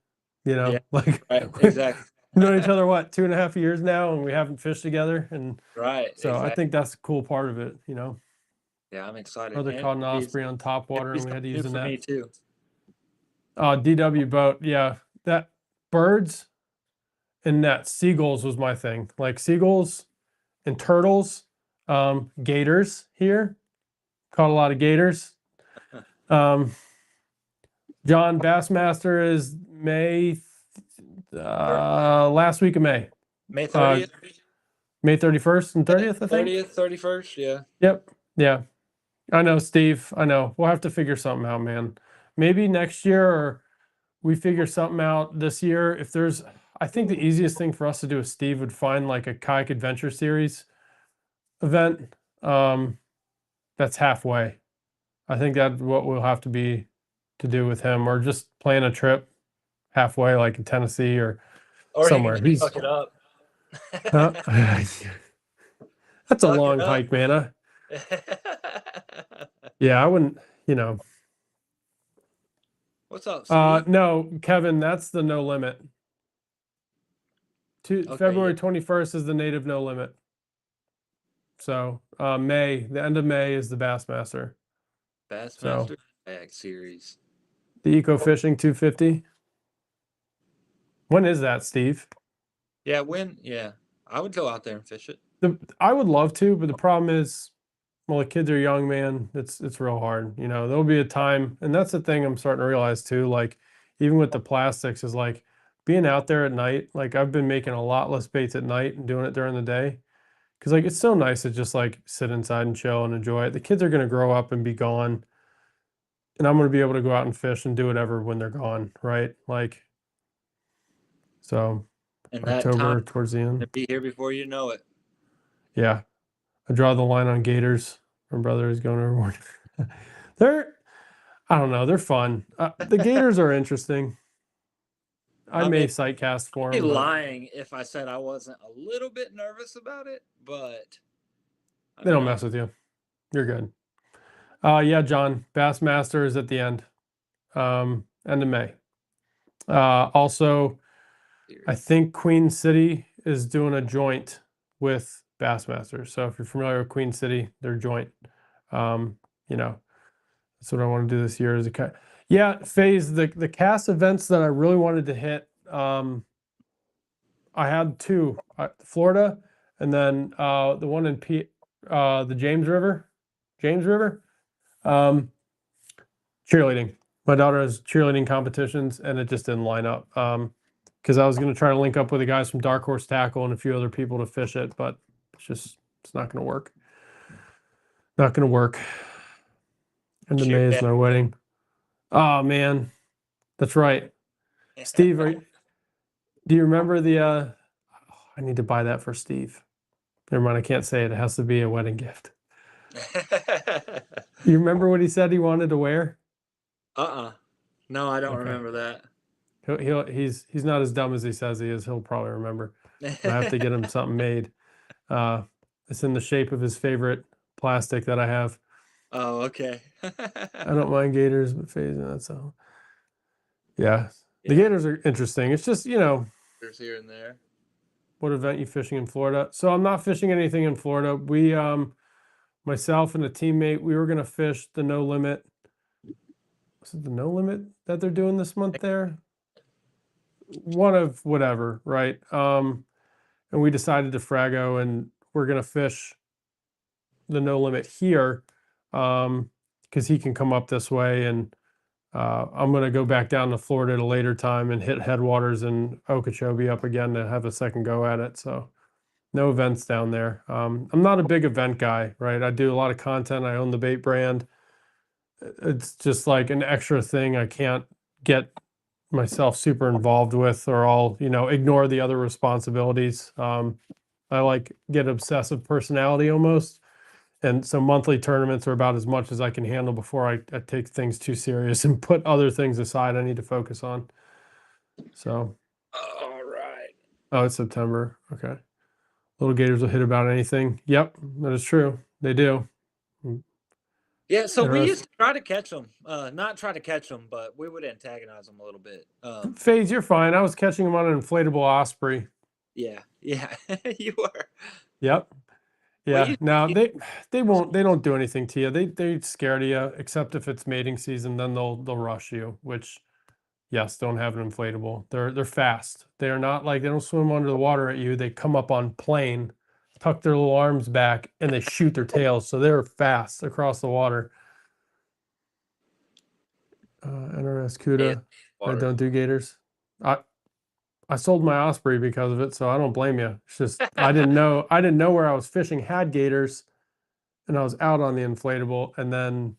Yeah. like, Right. Exactly. we've known each other, what, 2.5 years now, and we haven't fished together. And Right. so I Exactly. think that's the cool part of it, Yeah, I'm excited. Brother And caught an osprey on top water and we had to use the for me net. too. DW boat. Yeah. That birds and nets, seagulls was my thing. Like, seagulls and turtles, gators here. Caught a lot of gators. John, Bassmaster is last week of May. May 30th? May 31st and 30th, I think. 30th, 31st, yeah. Yep. Yeah. I know, Steve. I know. We'll have to figure something out, man. maybe next year, or we figure something out this year. If there's, I think the easiest thing for us to do with Steve would find like a kayak adventure series event that's halfway. I think that's what we'll have to be to do with him, or just plan a trip halfway, like in Tennessee or Or he somewhere. can He's fuck it up. that's a Fuck it long up. hike, man. Yeah, I wouldn't, you know. What's up, Steve? No, Kevin, that's the no limit. Okay, February yeah. 21st is the native no limit. So May, the end of May is the Bassmaster. Bassmaster Kayak Series. The Eco Fishing 250. When is that, Steve? Yeah, yeah. I would go out there and fish it. I would love to, but the problem is, well, the kids are young, man. It's real hard. You know, there'll be a time, and that's the thing I'm starting to realize too. Like, even with the plastics, is like being out there at night. Like, I've been making a lot less baits at night and doing it during the day. Because like it's so nice to just like sit inside and chill and enjoy it. The kids are gonna grow up and be gone, and I'm gonna be able to go out and fish and do whatever when they're gone, right? Like, so And that October time towards the end. to be here before you know it. Yeah, I draw the line on gators. My brother is going overboard. They're, I don't know, they're fun. The gators are interesting. I I may mean, sight cast for I'd be them, but lying if I said I wasn't a little bit nervous about it, but I they mean, don't mess with you. You're good. Yeah, John, Bassmaster is at the end, end of May. Also, I think Queen City is doing a joint with Bassmaster. So if you're familiar with Queen City, they're joint. You know, that's what I want to do this year. Is yeah, phase the cast events that I really wanted to hit. I had two, Florida, and then the one in the James River, cheerleading. My daughter has cheerleading competitions, and it just didn't line up. Because I was going to try to link up with the guys from Dark Horse Tackle and a few other people to fish it, but it's not going to work. Not going to work. End of May is my wedding. Oh man, that's right. Steve, do you remember the? I need to buy that for Steve. Never mind, I can't say it. It has to be a wedding gift. You remember what he said he wanted to wear? No, I don't remember that. He's not as dumb as he says he is. He'll probably remember. I have to get him something made. It's in the shape of his favorite plastic that I have. Oh, okay. I don't mind gators, but phasing that, so yeah. The gators are interesting. It's just, you know, there's here and there. What event you fishing in Florida? So I'm not fishing anything in Florida. We myself and a teammate, we were gonna fish the no limit. Was it the no limit that they're doing this month there? One of whatever, right? And we decided to FNGO, and we're gonna fish the no limit here, because he can come up this way, and I'm gonna go back down to Florida at a later time and hit headwaters in Okeechobee up again to have a second go at it. So no events down there. I'm not a big event guy, right? I do a lot of content. I own the bait brand. It's just like an extra thing I can't get myself super involved with, or I'll, you know, ignore the other responsibilities. I like get obsessive personality almost. And so monthly tournaments are about as much as I can handle before I take things too serious and put other things aside I need to focus on. So. All right. Oh, it's September. Okay. Little gators will hit about anything. Yep, that is true. They do. Yeah, so we used to try to catch them. Not try to catch them, but we would antagonize them a little bit. FaZe, you're fine. I was catching them on an inflatable osprey. Yeah, you were. Yep. Yeah. Well, Now they don't do anything to you. They scared of you, except if it's mating season, then they'll rush you. Which, yes, don't have an inflatable. They're fast. They are not like, they don't swim under the water at you. They come up on plane, tuck their little arms back, and they shoot their tails. So they're fast across the water. NRS CUDA. I don't do gators. I sold my osprey because of it, so I don't blame you. It's just I didn't know where I was fishing had gators, and I was out on the inflatable, and then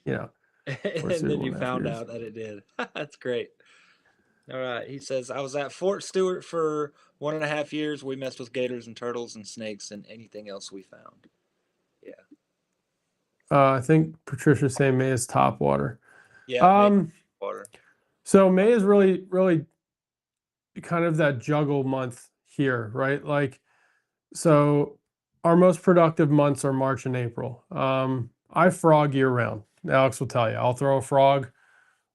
you know, Forest And Stewart, then you 1.5 found years. out that it did. That's great. All right. He says, I was at Fort Stewart for 1.5 years. We messed with gators and turtles and snakes and anything else we found. Yeah. I think Patricia's saying May is top water. Yeah. Maybe water. So May is really, really kind of that juggle month here, right? Like, so our most productive months are March and April. I frog year round. Alex will tell you, I'll throw a frog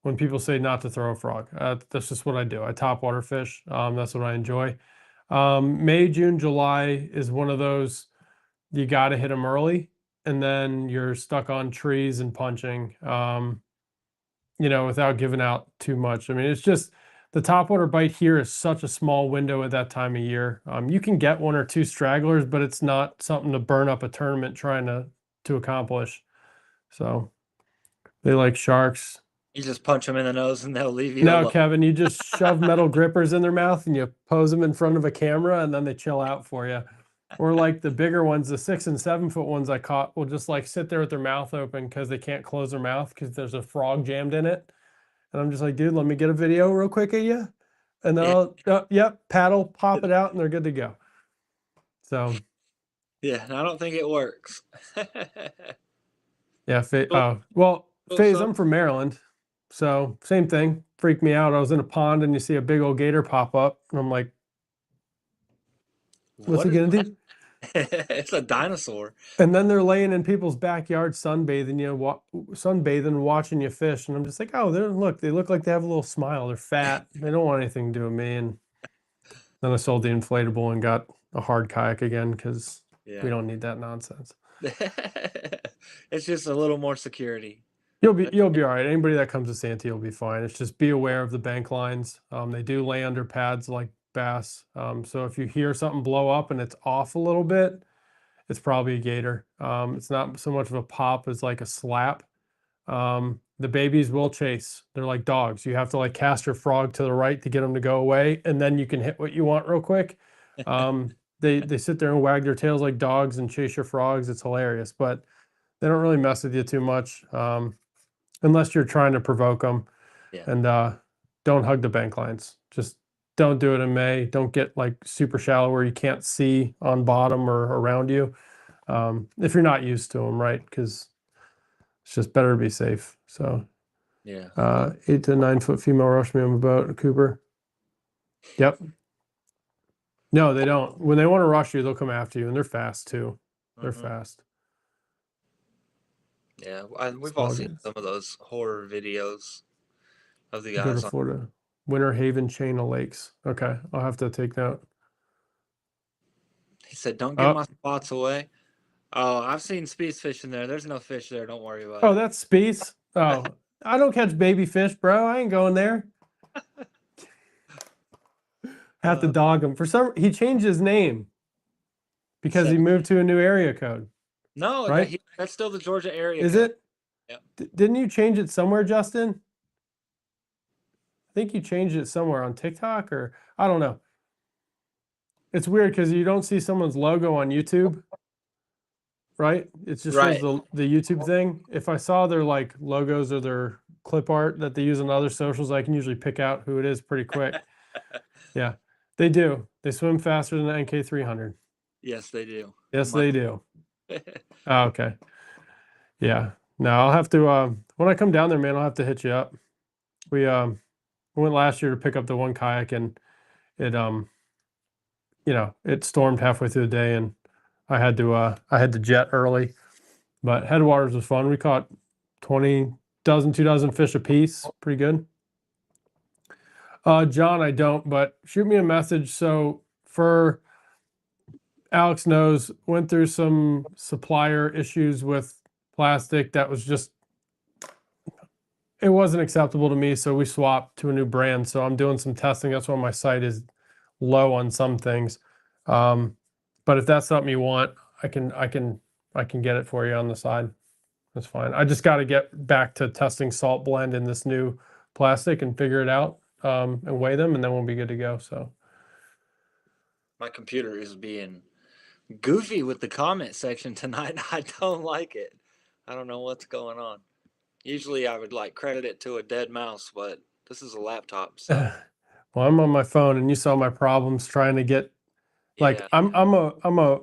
when people say not to throw a frog. That's just what I do. I top water fish. That's what I enjoy. May, June, July is one of those, you got to hit them early, and then you're stuck on trees and punching, without giving out too much. I mean, it's just the topwater bite here is such a small window at that time of year. You can get 1 or 2 stragglers, but it's not something to burn up a tournament trying to accomplish. So they like sharks. You just punch them in the nose and they'll leave you No, alone. Kevin, you just shove metal grippers in their mouth and you pose them in front of a camera and then they chill out for you. Or like the bigger ones, the 6 and 7 foot ones I caught will just like sit there with their mouth open because they can't close their mouth because there's a frog jammed in it. And I'm just like, dude, let me get a video real quick of you. And then yep, paddle, pop it out, and they're good to go. So. Yeah, I don't think it works. Yeah, Faze, I'm from Maryland. So same thing, freaked me out. I was in a pond and you see a big old gator pop up. And I'm like, what's he gonna do? It's a dinosaur. And then they're laying in people's backyard sunbathing, watching you fish. And I'm just like, oh, they look like they have a little smile. They're fat. They don't want anything to do with me. And then I sold the inflatable and got a hard kayak again because we don't need that nonsense. It's just a little more security. You'll be all right. Anybody that comes to Santee will be fine. It's just be aware of the bank lines. They do lay under pads like bass. So if you hear something blow up and it's off a little bit, it's probably a gator. It's not so much of a pop as like a slap. The babies will chase. They're like dogs. You have to like cast your frog to the right to get them to go away, and then you can hit what you want real quick. They sit there and wag their tails like dogs and chase your frogs. It's hilarious, but they don't really mess with you too much. Unless you're trying to provoke them. Yeah. And don't hug the bank lines. Just don't do it in May. Don't get like super shallow where you can't see on bottom or around you if you're not used to them, right? Because it's just better to be safe. So yeah, 8 to 9 foot female rush me on a boat, Cooper. Yep. No, they don't. When they want to rush you, they'll come after you, and they're fast too. They're fast. Yeah, we've all seen some of those horror videos of the guys. Go to Florida. Winter Haven chain of lakes. Okay, I'll have to take note. He said, "Don't give my spots away." Oh, I've seen Spees fishing there. There's no fish there. Don't worry about it. Oh, that's Spees. Oh, I don't catch baby fish, bro. I ain't going there. Have to dog him. He changed his name because he moved to a new area code. No, right? That's still the Georgia area Is code. it? Yep. Didn't you change it somewhere, Justin? I think you changed it somewhere on TikTok or I don't know. It's weird because you don't see someone's logo on YouTube, right? It just shows the YouTube thing. If I saw their like logos or their clip art that they use on other socials, I can usually pick out who it is pretty quick. Yeah, they do. They swim faster than the NK300. Yes, they do. Yes, they do. Oh, okay. Yeah. No, I'll have to when I come down there, man, I'll have to hit you up. We went last year to pick up the one kayak and it it stormed halfway through the day and I had to jet early. But Headwaters was fun. We caught 2 dozen fish a piece. Pretty good. John, I don't, but shoot me a message. So for Alex knows, went through some supplier issues with plastic that was just, it wasn't acceptable to me. So we swapped to a new brand. So I'm doing some testing. That's why my site is low on some things. But if that's something you want, I can get it for you on the side. That's fine. I just got to get back to testing salt blend in this new plastic and figure it out and weigh them, and then we'll be good to go. So my computer is being goofy with the comment section tonight. I don't like it. I don't know what's going on. Usually I would like credit it to a dead mouse, but this is a laptop, so Well, I'm on my phone, and you saw my problems trying to get like yeah. I'm a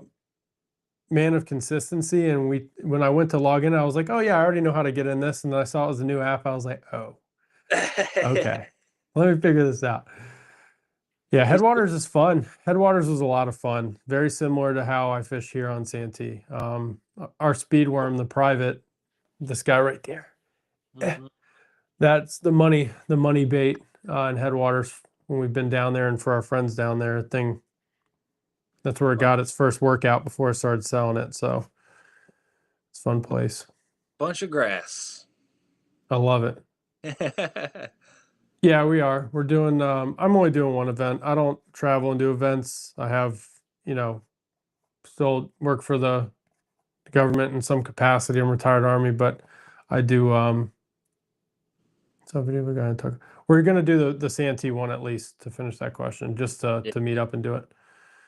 man of consistency, and when I went to log in, I was like, oh yeah, I already know how to get in this, and then I saw it was a new app. I was like, oh, okay, let me figure this out. Yeah, This- Headwaters is fun. Headwaters was a lot of fun. Very similar to how I fish here on Santee. Our speed worm, the private, this guy right there. Mhm. That's the money bait in Headwaters when we've been down there, and for our friends down there, that's where it got its first workout before I started selling it. So it's a fun place. Bunch of grass. I love it. Yeah, we are. We're doing, I'm only doing one event. I don't travel and do events. I have, still work for the government in some capacity. I'm retired Army, but I do, so video we're going to talk. We're going to do the Santee one at least to finish that question, just to meet up and do it.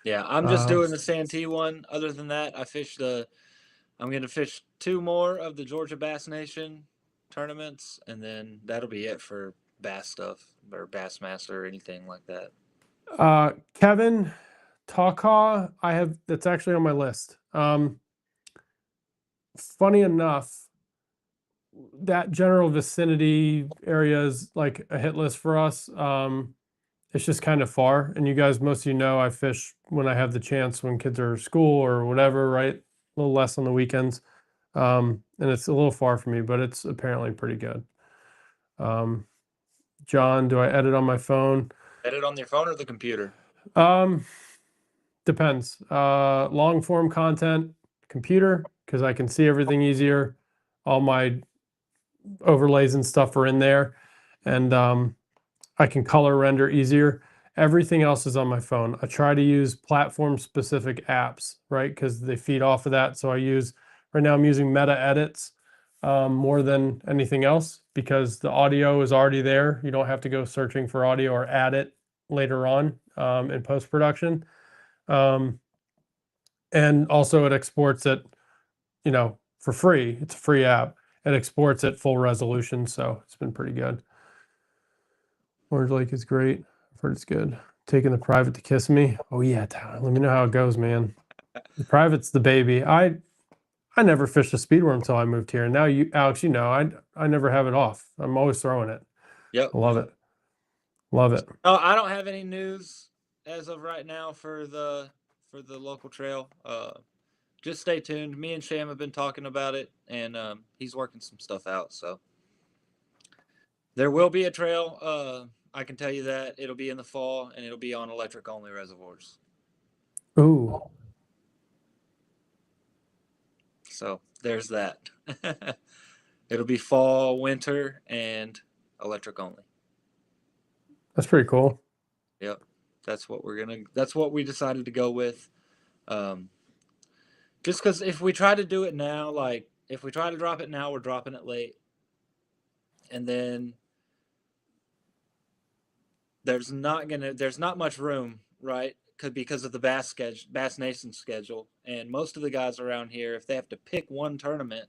Yeah, I'm just doing the Santee one. Other than that, I'm going to fish 2 more of the Georgia Bass Nation tournaments, and then that'll be it for bass stuff or Bassmaster or anything like that. Kevin Takaw, that's actually on my list. Funny enough, that general vicinity area is like a hit list for us. It's just kind of far, and you guys, most of you know, I fish when I have the chance when kids are at school or whatever, right? A little less on the weekends. And it's a little far for me, but it's apparently pretty good. John, do I edit on my phone? Edit on your phone or the computer? Depends. Long form content, computer, because I can see everything easier. All my overlays and stuff are in there, and I can color render easier. Everything else is on my phone. I try to use platform specific apps, right? Because they feed off of that. So right now I'm using Meta Edits more than anything else, because the audio is already there. You don't have to go searching for audio or add it later on in post-production. And also it exports it, for free. It's a free app. It exports at full resolution. So it's been pretty good. Orange Lake is great. I've heard it's good. Taking the private to kiss me. Oh yeah, Tyler, let me know how it goes, man. The private's the baby. I never fished a speedworm until I moved here. And now Alex, I never have it off. I'm always throwing it. Yep. I love it. Love it. Oh, I don't have any news as of right now for the local trail. Just stay tuned. Me and Sham have been talking about it, and he's working some stuff out. So there will be a trail. I can tell you that it'll be in the fall, and it'll be on electric only reservoirs. Ooh. So there's that. It'll be fall, winter, and electric only. That's pretty cool. Yep. That's what we decided to go with. Just because if we try to do it now, like if we try to drop it now, we're dropping it late. And then there's not much room, right? Because of the Bass Nation schedule. And most of the guys around here, if they have to pick one tournament,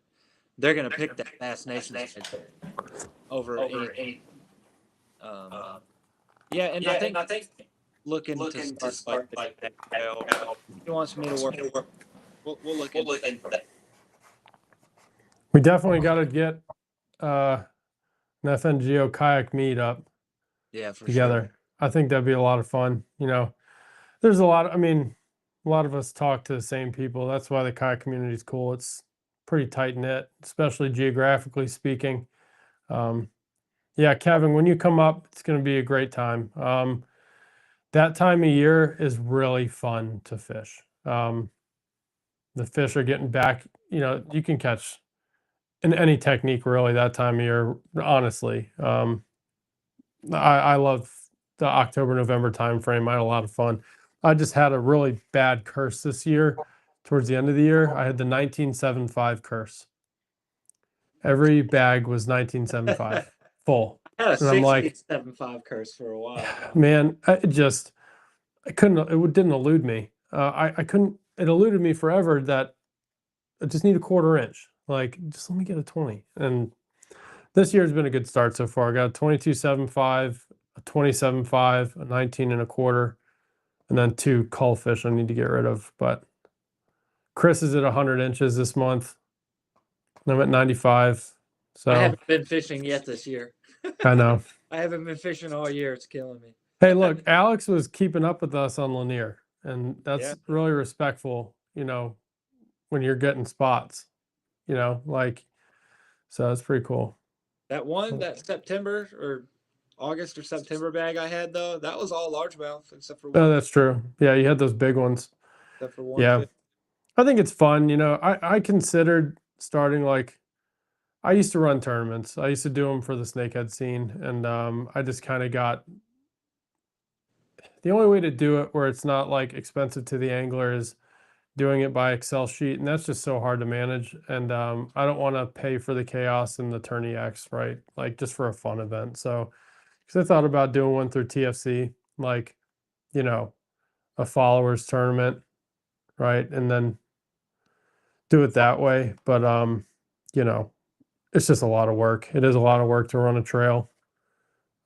they're going to pick that Bass Nation schedule over any. Yeah, and I think looking to start like he wants me to work. We'll look into that. We definitely got to get an FNGO kayak meetup together. Sure. I think that'd be a lot of fun. There's a lot of us talk to the same people. That's why the kayak community is cool. It's pretty tight knit, especially geographically speaking. Yeah, Kevin, when you come up, it's going to be a great time. That time of year is really fun to fish. The fish are getting back, you can catch in any technique really that time of year, honestly. I love the October, November time frame. I had a lot of fun. I just had a really bad curse this year. Towards the end of the year, I had the 1975 curse. Every bag was 1975 full. I had a And I'm like, 6.75 curse for a while. man, it didn't elude me. I couldn't, it eluded me forever that I just need a 1/4 inch. Like, just let me get a 20. And This year's been a good start so far. I got a 22.75, a 27.5, a 19 and a quarter, and then 2 cullfish I need to get rid of. But Chris is at 100 inches this month. I'm at 95. So I haven't been fishing yet this year. I know. I haven't been fishing all year. It's killing me. Hey, look, Alex was keeping up with us on Lanier, and that's Yeah. really respectful, when you're getting spots, like, so it's pretty cool. That September or August or September bag I had though, that was all largemouth except for Oh, one. that's true. Yeah, you had those big ones. Except for one Yeah. fish. I think it's fun. I considered starting I used to run tournaments. I used to do them for the snakehead scene, and I just kind of got the only way to do it where it's not like expensive to the angler is doing it by Excel sheet, and that's just so hard to manage. And I don't want to pay for the chaos and the tourney X, right? Like just for a fun event. So, because I thought about doing one through TFC, like a followers tournament, right, and then do it that way. But it's just a lot of work. It is a lot of work to run a trail.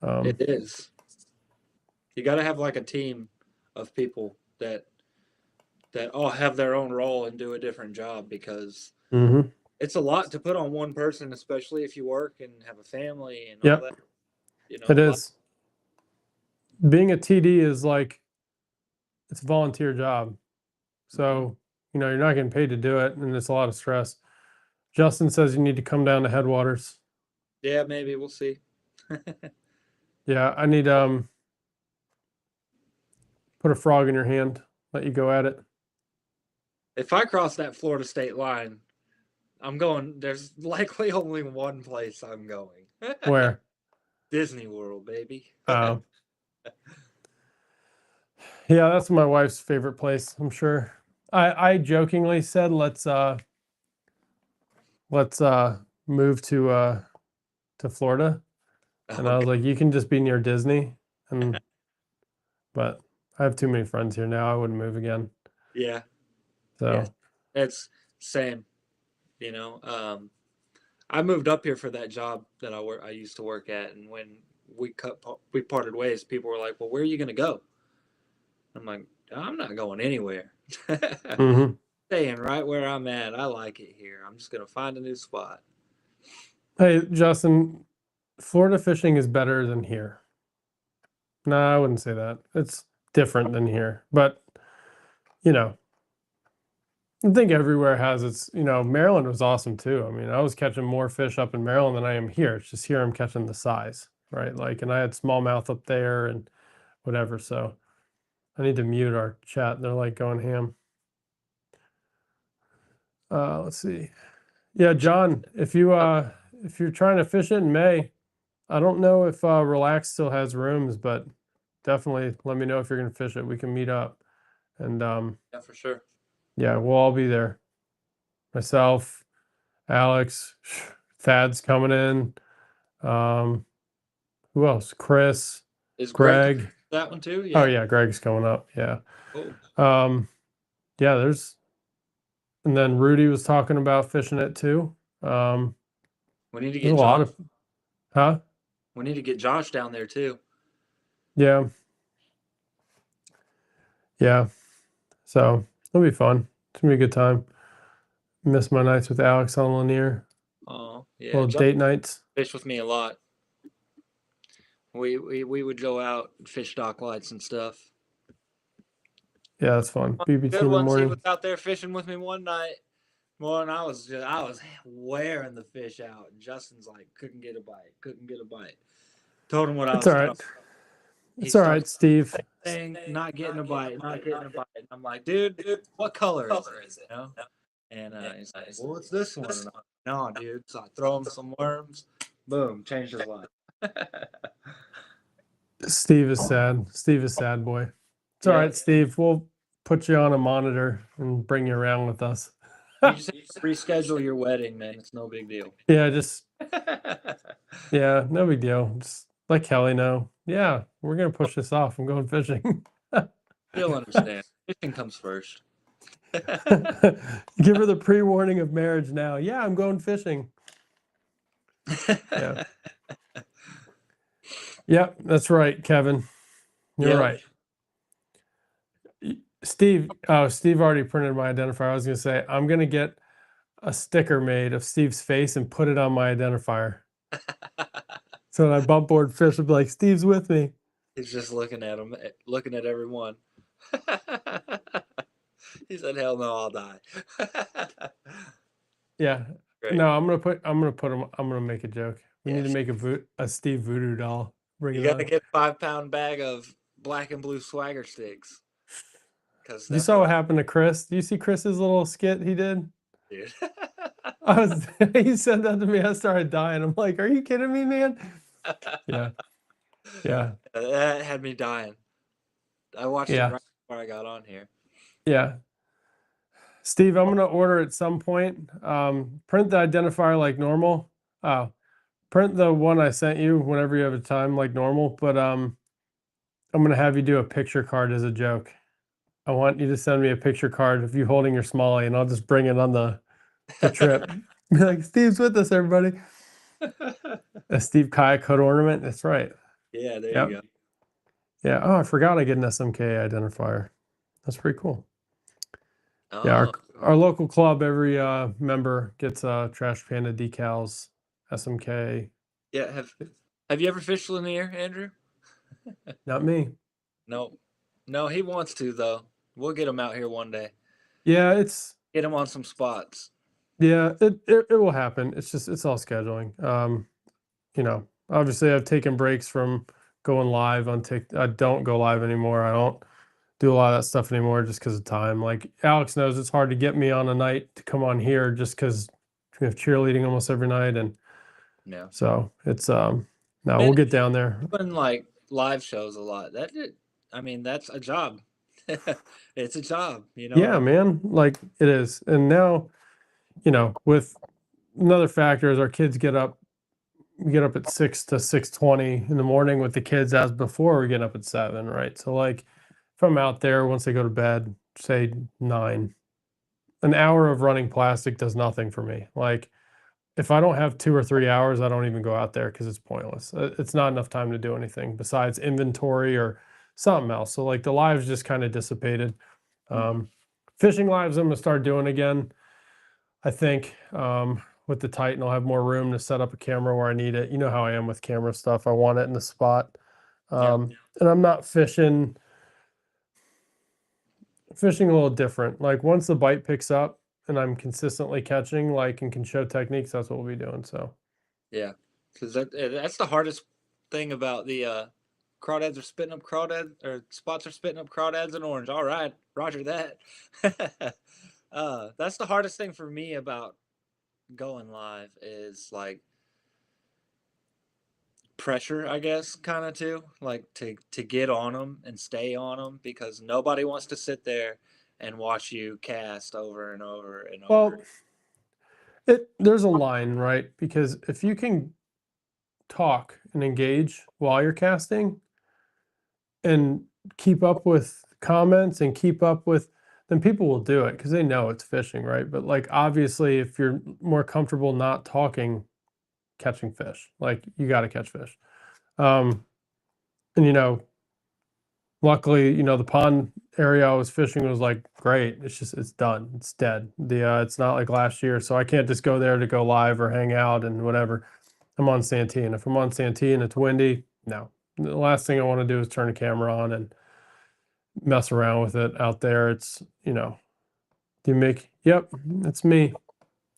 It is. You got to have like a team of people that all have their own role and do a different job because it's a lot to put on one person, especially if you work and have a family and all that. It is. Being a TD is it's a volunteer job. So, you're not getting paid to do it, and it's a lot of stress. Justin says you need to come down to Headwaters. Yeah, maybe we'll see. Yeah, I need put a frog in your hand, let you go at it. If I cross that Florida state line, I'm going. There's likely only one place I'm going. Where? Disney World, baby. Oh. Yeah, that's my wife's favorite place, I'm sure. I jokingly said let's move to Florida. And I was like, you can just be near Disney. But I have too many friends here now. I wouldn't move again. Yeah. So yeah. It's same. I moved up here for that job that I used to work at, and when we parted ways, people were like, "Well, where are you going to go?" I'm like, "I'm not going anywhere. Staying right where I'm at. I like it here. I'm just going to find a new spot." Hey, Justin, Florida fishing is better than here. No, I wouldn't say that. It's different than here, but I think everywhere has its, Maryland was awesome too. I mean, I was catching more fish up in Maryland than I am here. It's just here I'm catching the size, right? And I had smallmouth up there and whatever. So I need to mute our chat. They're going ham. Let's see. Yeah, John, if you're trying to fish it in May, I don't know if Relax still has rooms, but definitely let me know if you're going to fish it. We can meet up. And yeah, for sure. Yeah, we'll all be there. Myself, Alex, Thad's coming in. Who else? Chris. Is Greg. That one too? Yeah. Oh yeah, Greg's coming up. Yeah. Oh. Yeah, and then Rudy was talking about fishing it too. We need to get a lot of We need to get Josh down there too. Yeah. Yeah. So it'll be fun. It's gonna be a good time. Miss my nights with Alex on Lanier. Oh yeah. Little date nights. Fish with me a lot. We would go out and fish dock lights and stuff. Yeah, that's fun. BBT in the morning. He was out there fishing with me one night. Well, and I was wearing the fish out. And Justin's like, couldn't get a bite. Told him what I was talking about. It's all right, Steve. Saying, not getting a bite. And I'm like, dude, what color is it? And he's like, well, it's this one. And I'm like, no, dude. So I throw him some worms. Boom, changed his life. Steve is sad. Steve is sad, boy. It's all right, Steve. We'll put you on a monitor and bring you around with us. You just reschedule your wedding, man. It's no big deal. Yeah, yeah, no big deal. Just let Kelly know. Yeah, we're gonna push this off. I'm going fishing. He'll understand. Fishing comes first. Give her the pre-warning of marriage now. Yeah, I'm going fishing. Yeah. Yep, that's right, Kevin. You're Yep. right. Steve, oh, Steve already printed my identifier. I was going to say, I'm going to get a sticker made of Steve's face and put it on my identifier. So when I bump board fish, I'll be like, Steve's with me. He's just looking at him, looking at everyone. He said, "Hell no, I'll die." Yeah. Great. No, I'm gonna make a joke. We need to make a Steve voodoo doll. Bring You it got to on. get a 5-pound bag of black and blue swagger sticks. Because You saw what happened to Chris? Do you see Chris's little skit he did? dude. He said that to me. I started dying. I'm like, are you kidding me, man? Yeah. Yeah. That had me dying. I watched it right before I got on here. Yeah. Steve, I'm gonna order at some point. Print the identifier like normal. Print the one I sent you whenever you have a time like normal. But I'm gonna have you do a picture card as a joke. I want you to send me a picture card of you holding your smallie, and I'll just bring it on the trip. Be like, Steve's with us, everybody. A Steve kayak hood ornament. That's right. Yeah, there you go. Yeah. Oh, I forgot I get an SMK identifier. That's pretty cool. Oh. Yeah, our local club, every member gets Trash Panda decals, SMK. Yeah, have you ever fished Lanier, Andrew? Not me. No, he wants to though. We'll get him out here one day. Yeah, Get him on some spots. Yeah, it will happen. It's all scheduling. You know, obviously I've taken breaks from going live on I don't go live anymore. I don't do a lot of that stuff anymore just because of time. Like Alex knows it's hard to get me on a night to come on here just because we have cheerleading almost every night, and Yeah. so it's no, we'll get down there. Doing like live shows a lot. I mean, that's a job. It's a job, you know. Yeah, man, like it is. And now, you know, with another factor is our kids get up. We get up at 6 to 6:20 in the morning with the kids, as before we get up at 7, right? So like if I'm out there once they go to bed, say 9, an hour of running plastic does nothing for me. Like if I don't have 2 or 3 hours, I don't even go out there because it's pointless. It's not enough time to do anything besides inventory or something else. So like the lives just kind of dissipated. Fishing lives I'm gonna start doing again. I think with the Titan, I'll have more room to set up a camera where I need it. You know how I am with camera stuff. I want it in the spot. And I'm not fishing a little different. Like once the bite picks up and I'm consistently catching, like, and can show techniques, that's what we'll be doing. So yeah, because that's the hardest thing about the crawdads are spitting up crawdads, or spots are spitting up crawdads and orange. All right, Roger that. That's the hardest thing for me about going live is like pressure, I guess, kind of too, like to get on them and stay on them, because nobody wants to sit there and watch you cast over and over and over. Well, there's a line, right? Because if you can talk and engage while you're casting and keep up with comments and keep up with, then people will do it because they know it's fishing, right? But like obviously if you're more comfortable not talking, catching fish, like you got to catch fish. And you know, luckily, you know, the pond area I was fishing was like great. It's done. It's dead. It's not like last year, so I can't just go there to go live or hang out and whatever. I'm on Santee, and if I'm on Santee and it's windy, no. The last thing I want to do is turn a camera on and mess around with it out there. It's, you know, yep, it's me.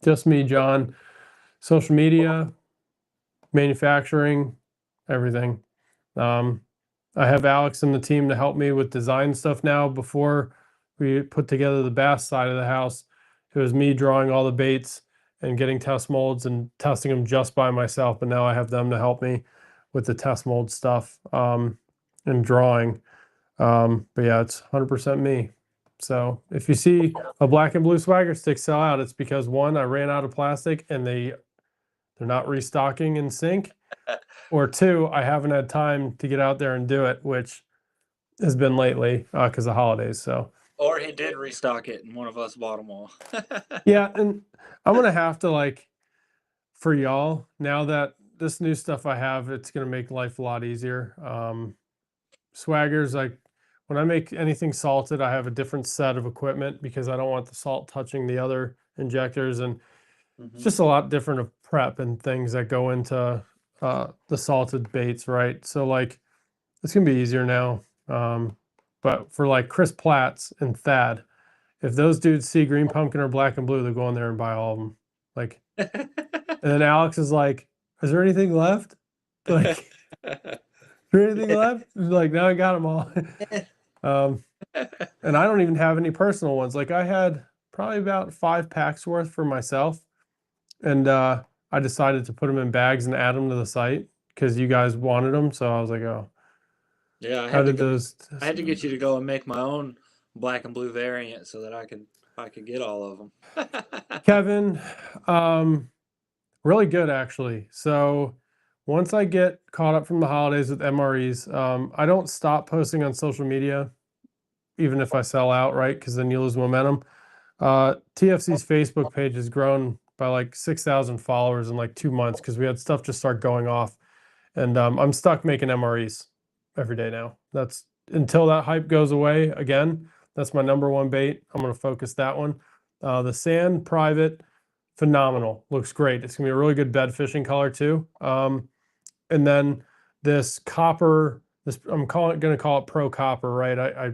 Just me, John. Social media, manufacturing, everything. I have Alex and the team to help me with design stuff now. Before we put together the bass side of the house, it was me drawing all the baits and getting test molds and testing them just by myself. But now I have them to help me with the test mold stuff and drawing. But yeah, it's 100% me. So if you see a black and blue swagger stick sell out, it's because one, I ran out of plastic and they're not restocking in sync. Or two, I haven't had time to get out there and do it, which has been lately because of holidays. So, or he did restock it and one of us bought them all. yeah, and I'm gonna have to like for y'all, now that this new stuff I have, it's going to make life a lot easier. Swaggers, like when I make anything salted, I have a different set of equipment because I don't want the salt touching the other injectors, and it's just a lot different of prep and things that go into the salted baits, right? So like it's gonna be easier now. But for like Chris Platts and Thad, if those dudes see green pumpkin or black and blue, they'll go in there and buy all of them. Like, and then Alex is like, "Is there anything left? Like, is there anything left?" Like, now I got them all. And I don't even have any personal ones. Like, I had probably about 5 packs worth for myself, and I decided to put them in bags and add them to the site because you guys wanted them. So I was like, "Oh, Yeah, how did those?" I had to get you to go and make my own black and blue variant so that I could get all of them. Kevin, really good actually. So once I get caught up from the holidays with MREs, I don't stop posting on social media, even if I sell out, right? Because then you lose momentum. TFC's Facebook page has grown by like 6,000 followers in like 2 months because we had stuff just start going off, and I'm stuck making MREs every day now. That's until that hype goes away again. That's my number one bait. I'm going to focus that one. The sand private, phenomenal. Looks great. It's going to be a really good bed fishing color too. And then this copper, I'm going to call it Pro Copper, right? I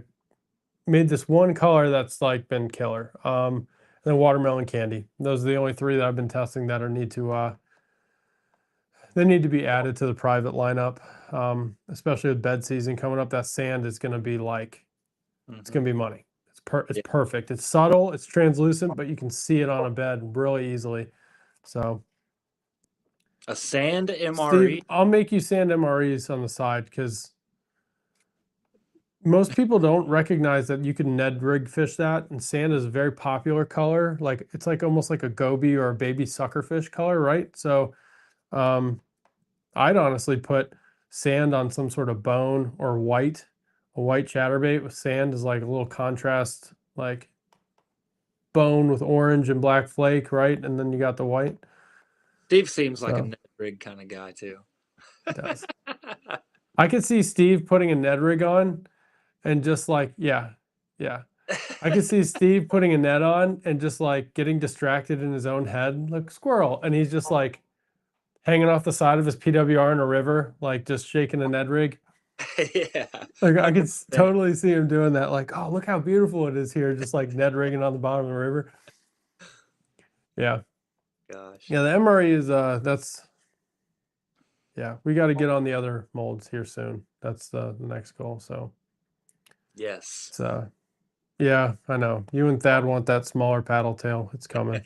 made this one color that's like been killer. And then watermelon candy. Those are the only 3 that I've been testing that are they need to be added to the private lineup. Especially with bed season coming up. That sand is going to be like, it's going to be money. It's perfect. It's subtle, it's translucent, but you can see it on a bed really easily. So a sand MRE. Steve, I'll make you sand MREs on the side because most people don't recognize that you can Ned rig fish that, and sand is a very popular color. Like it's like almost like a goby or a baby suckerfish color, right? So I'd honestly put sand on some sort of bone or white. A white chatterbait with sand is like a little contrast, like bone with orange and black flake, right? And then you got the white. Steve seems like a Ned rig kind of guy too. He does. I could see Steve putting a Ned rig on and just like, yeah. I could see Steve putting a net on and just like getting distracted in his own head, like squirrel. And he's just like hanging off the side of his PWR in a river, like just shaking a Ned rig. Yeah. Like I could totally see him doing that. Like, oh, look how beautiful it is here. Just like Ned rigging on the bottom of the river. Yeah. Gosh. Yeah. The MRE is, we got to get on the other molds here soon. That's the next goal. So yes. Yeah, I know. You and Thad want that smaller paddle tail. It's coming.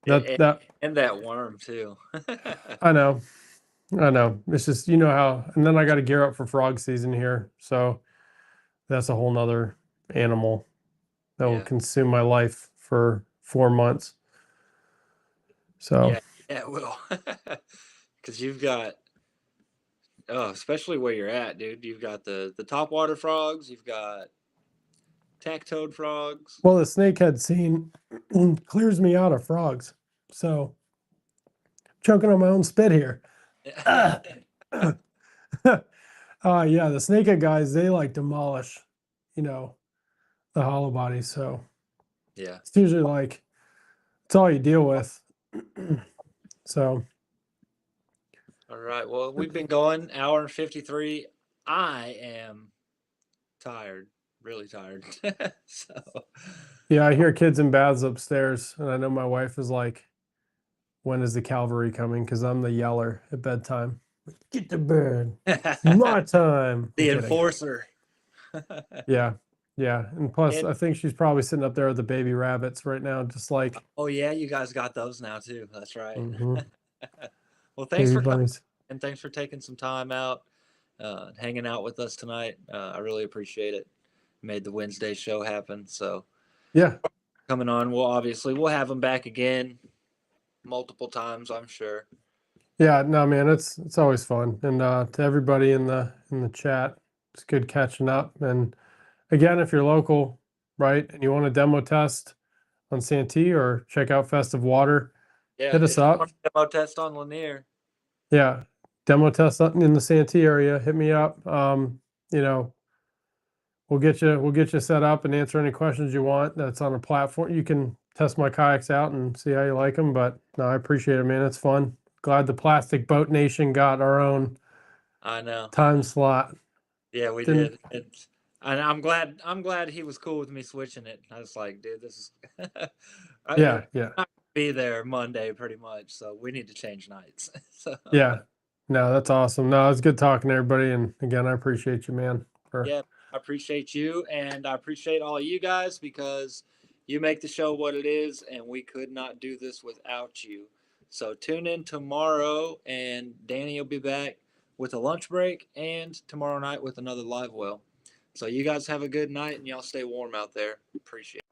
And that worm too. I know. It's just, you know how, and then I got to gear up for frog season here. So that's a whole nother animal that will consume my life for 4 months. So yeah, it will. Because you've got, especially where you're at, dude. You've got the topwater frogs. You've got tack-toed frogs. Well, the snakehead scene clears me out of frogs. So choking on my own spit here. Yeah, the snakehead guys, they like demolish, the hollow bodies. So yeah, it's usually like, it's all you deal with. So. All right. Well, we've been going hour and 53. I am tired, really tired. So. Yeah, I hear kids in baths upstairs, and I know my wife is like, when is the cavalry coming? Because I'm the yeller at bedtime. Get to bed. It's my time. The enforcer. Yeah. And plus, I think she's probably sitting up there with the baby rabbits right now, just like. Oh, yeah, you guys got those now, too. That's right. Mm-hmm. Well, thanks for coming, and thanks for taking some time out, hanging out with us tonight. I really appreciate it. Made the Wednesday show happen. So, yeah. Coming on, we'll have them back again multiple times, I'm sure. Yeah, no, man, it's always fun. And to everybody in the chat, it's good catching up. And again, if you're local, right, and you want a demo test on Santee or check out Festive Water, Yeah, hit us if you up. want a demo test on Lanier, Yeah, demo test in the Santee area. Hit me up. You know, we'll get you set up and answer any questions you want. That's on a platform. You can test my kayaks out and see how you like them. But no, I appreciate it, man. It's fun. Glad the Plastic Boat Nation got our own I know. time slot. Yeah, we Didn't- did. And I'm glad he was cool with me switching it. I was like, dude, this is Yeah, I'm yeah, not gonna be there Monday pretty much, so we need to change nights. So yeah. No, that's awesome. No, it's good talking to everybody. And again, I appreciate you, man. yeah, I appreciate you and I appreciate all of you guys because you make the show what it is, and we could not do this without you. So tune in tomorrow, and Danny will be back with a lunch break and tomorrow night with another Livewell. So you guys have a good night and y'all stay warm out there. Appreciate it.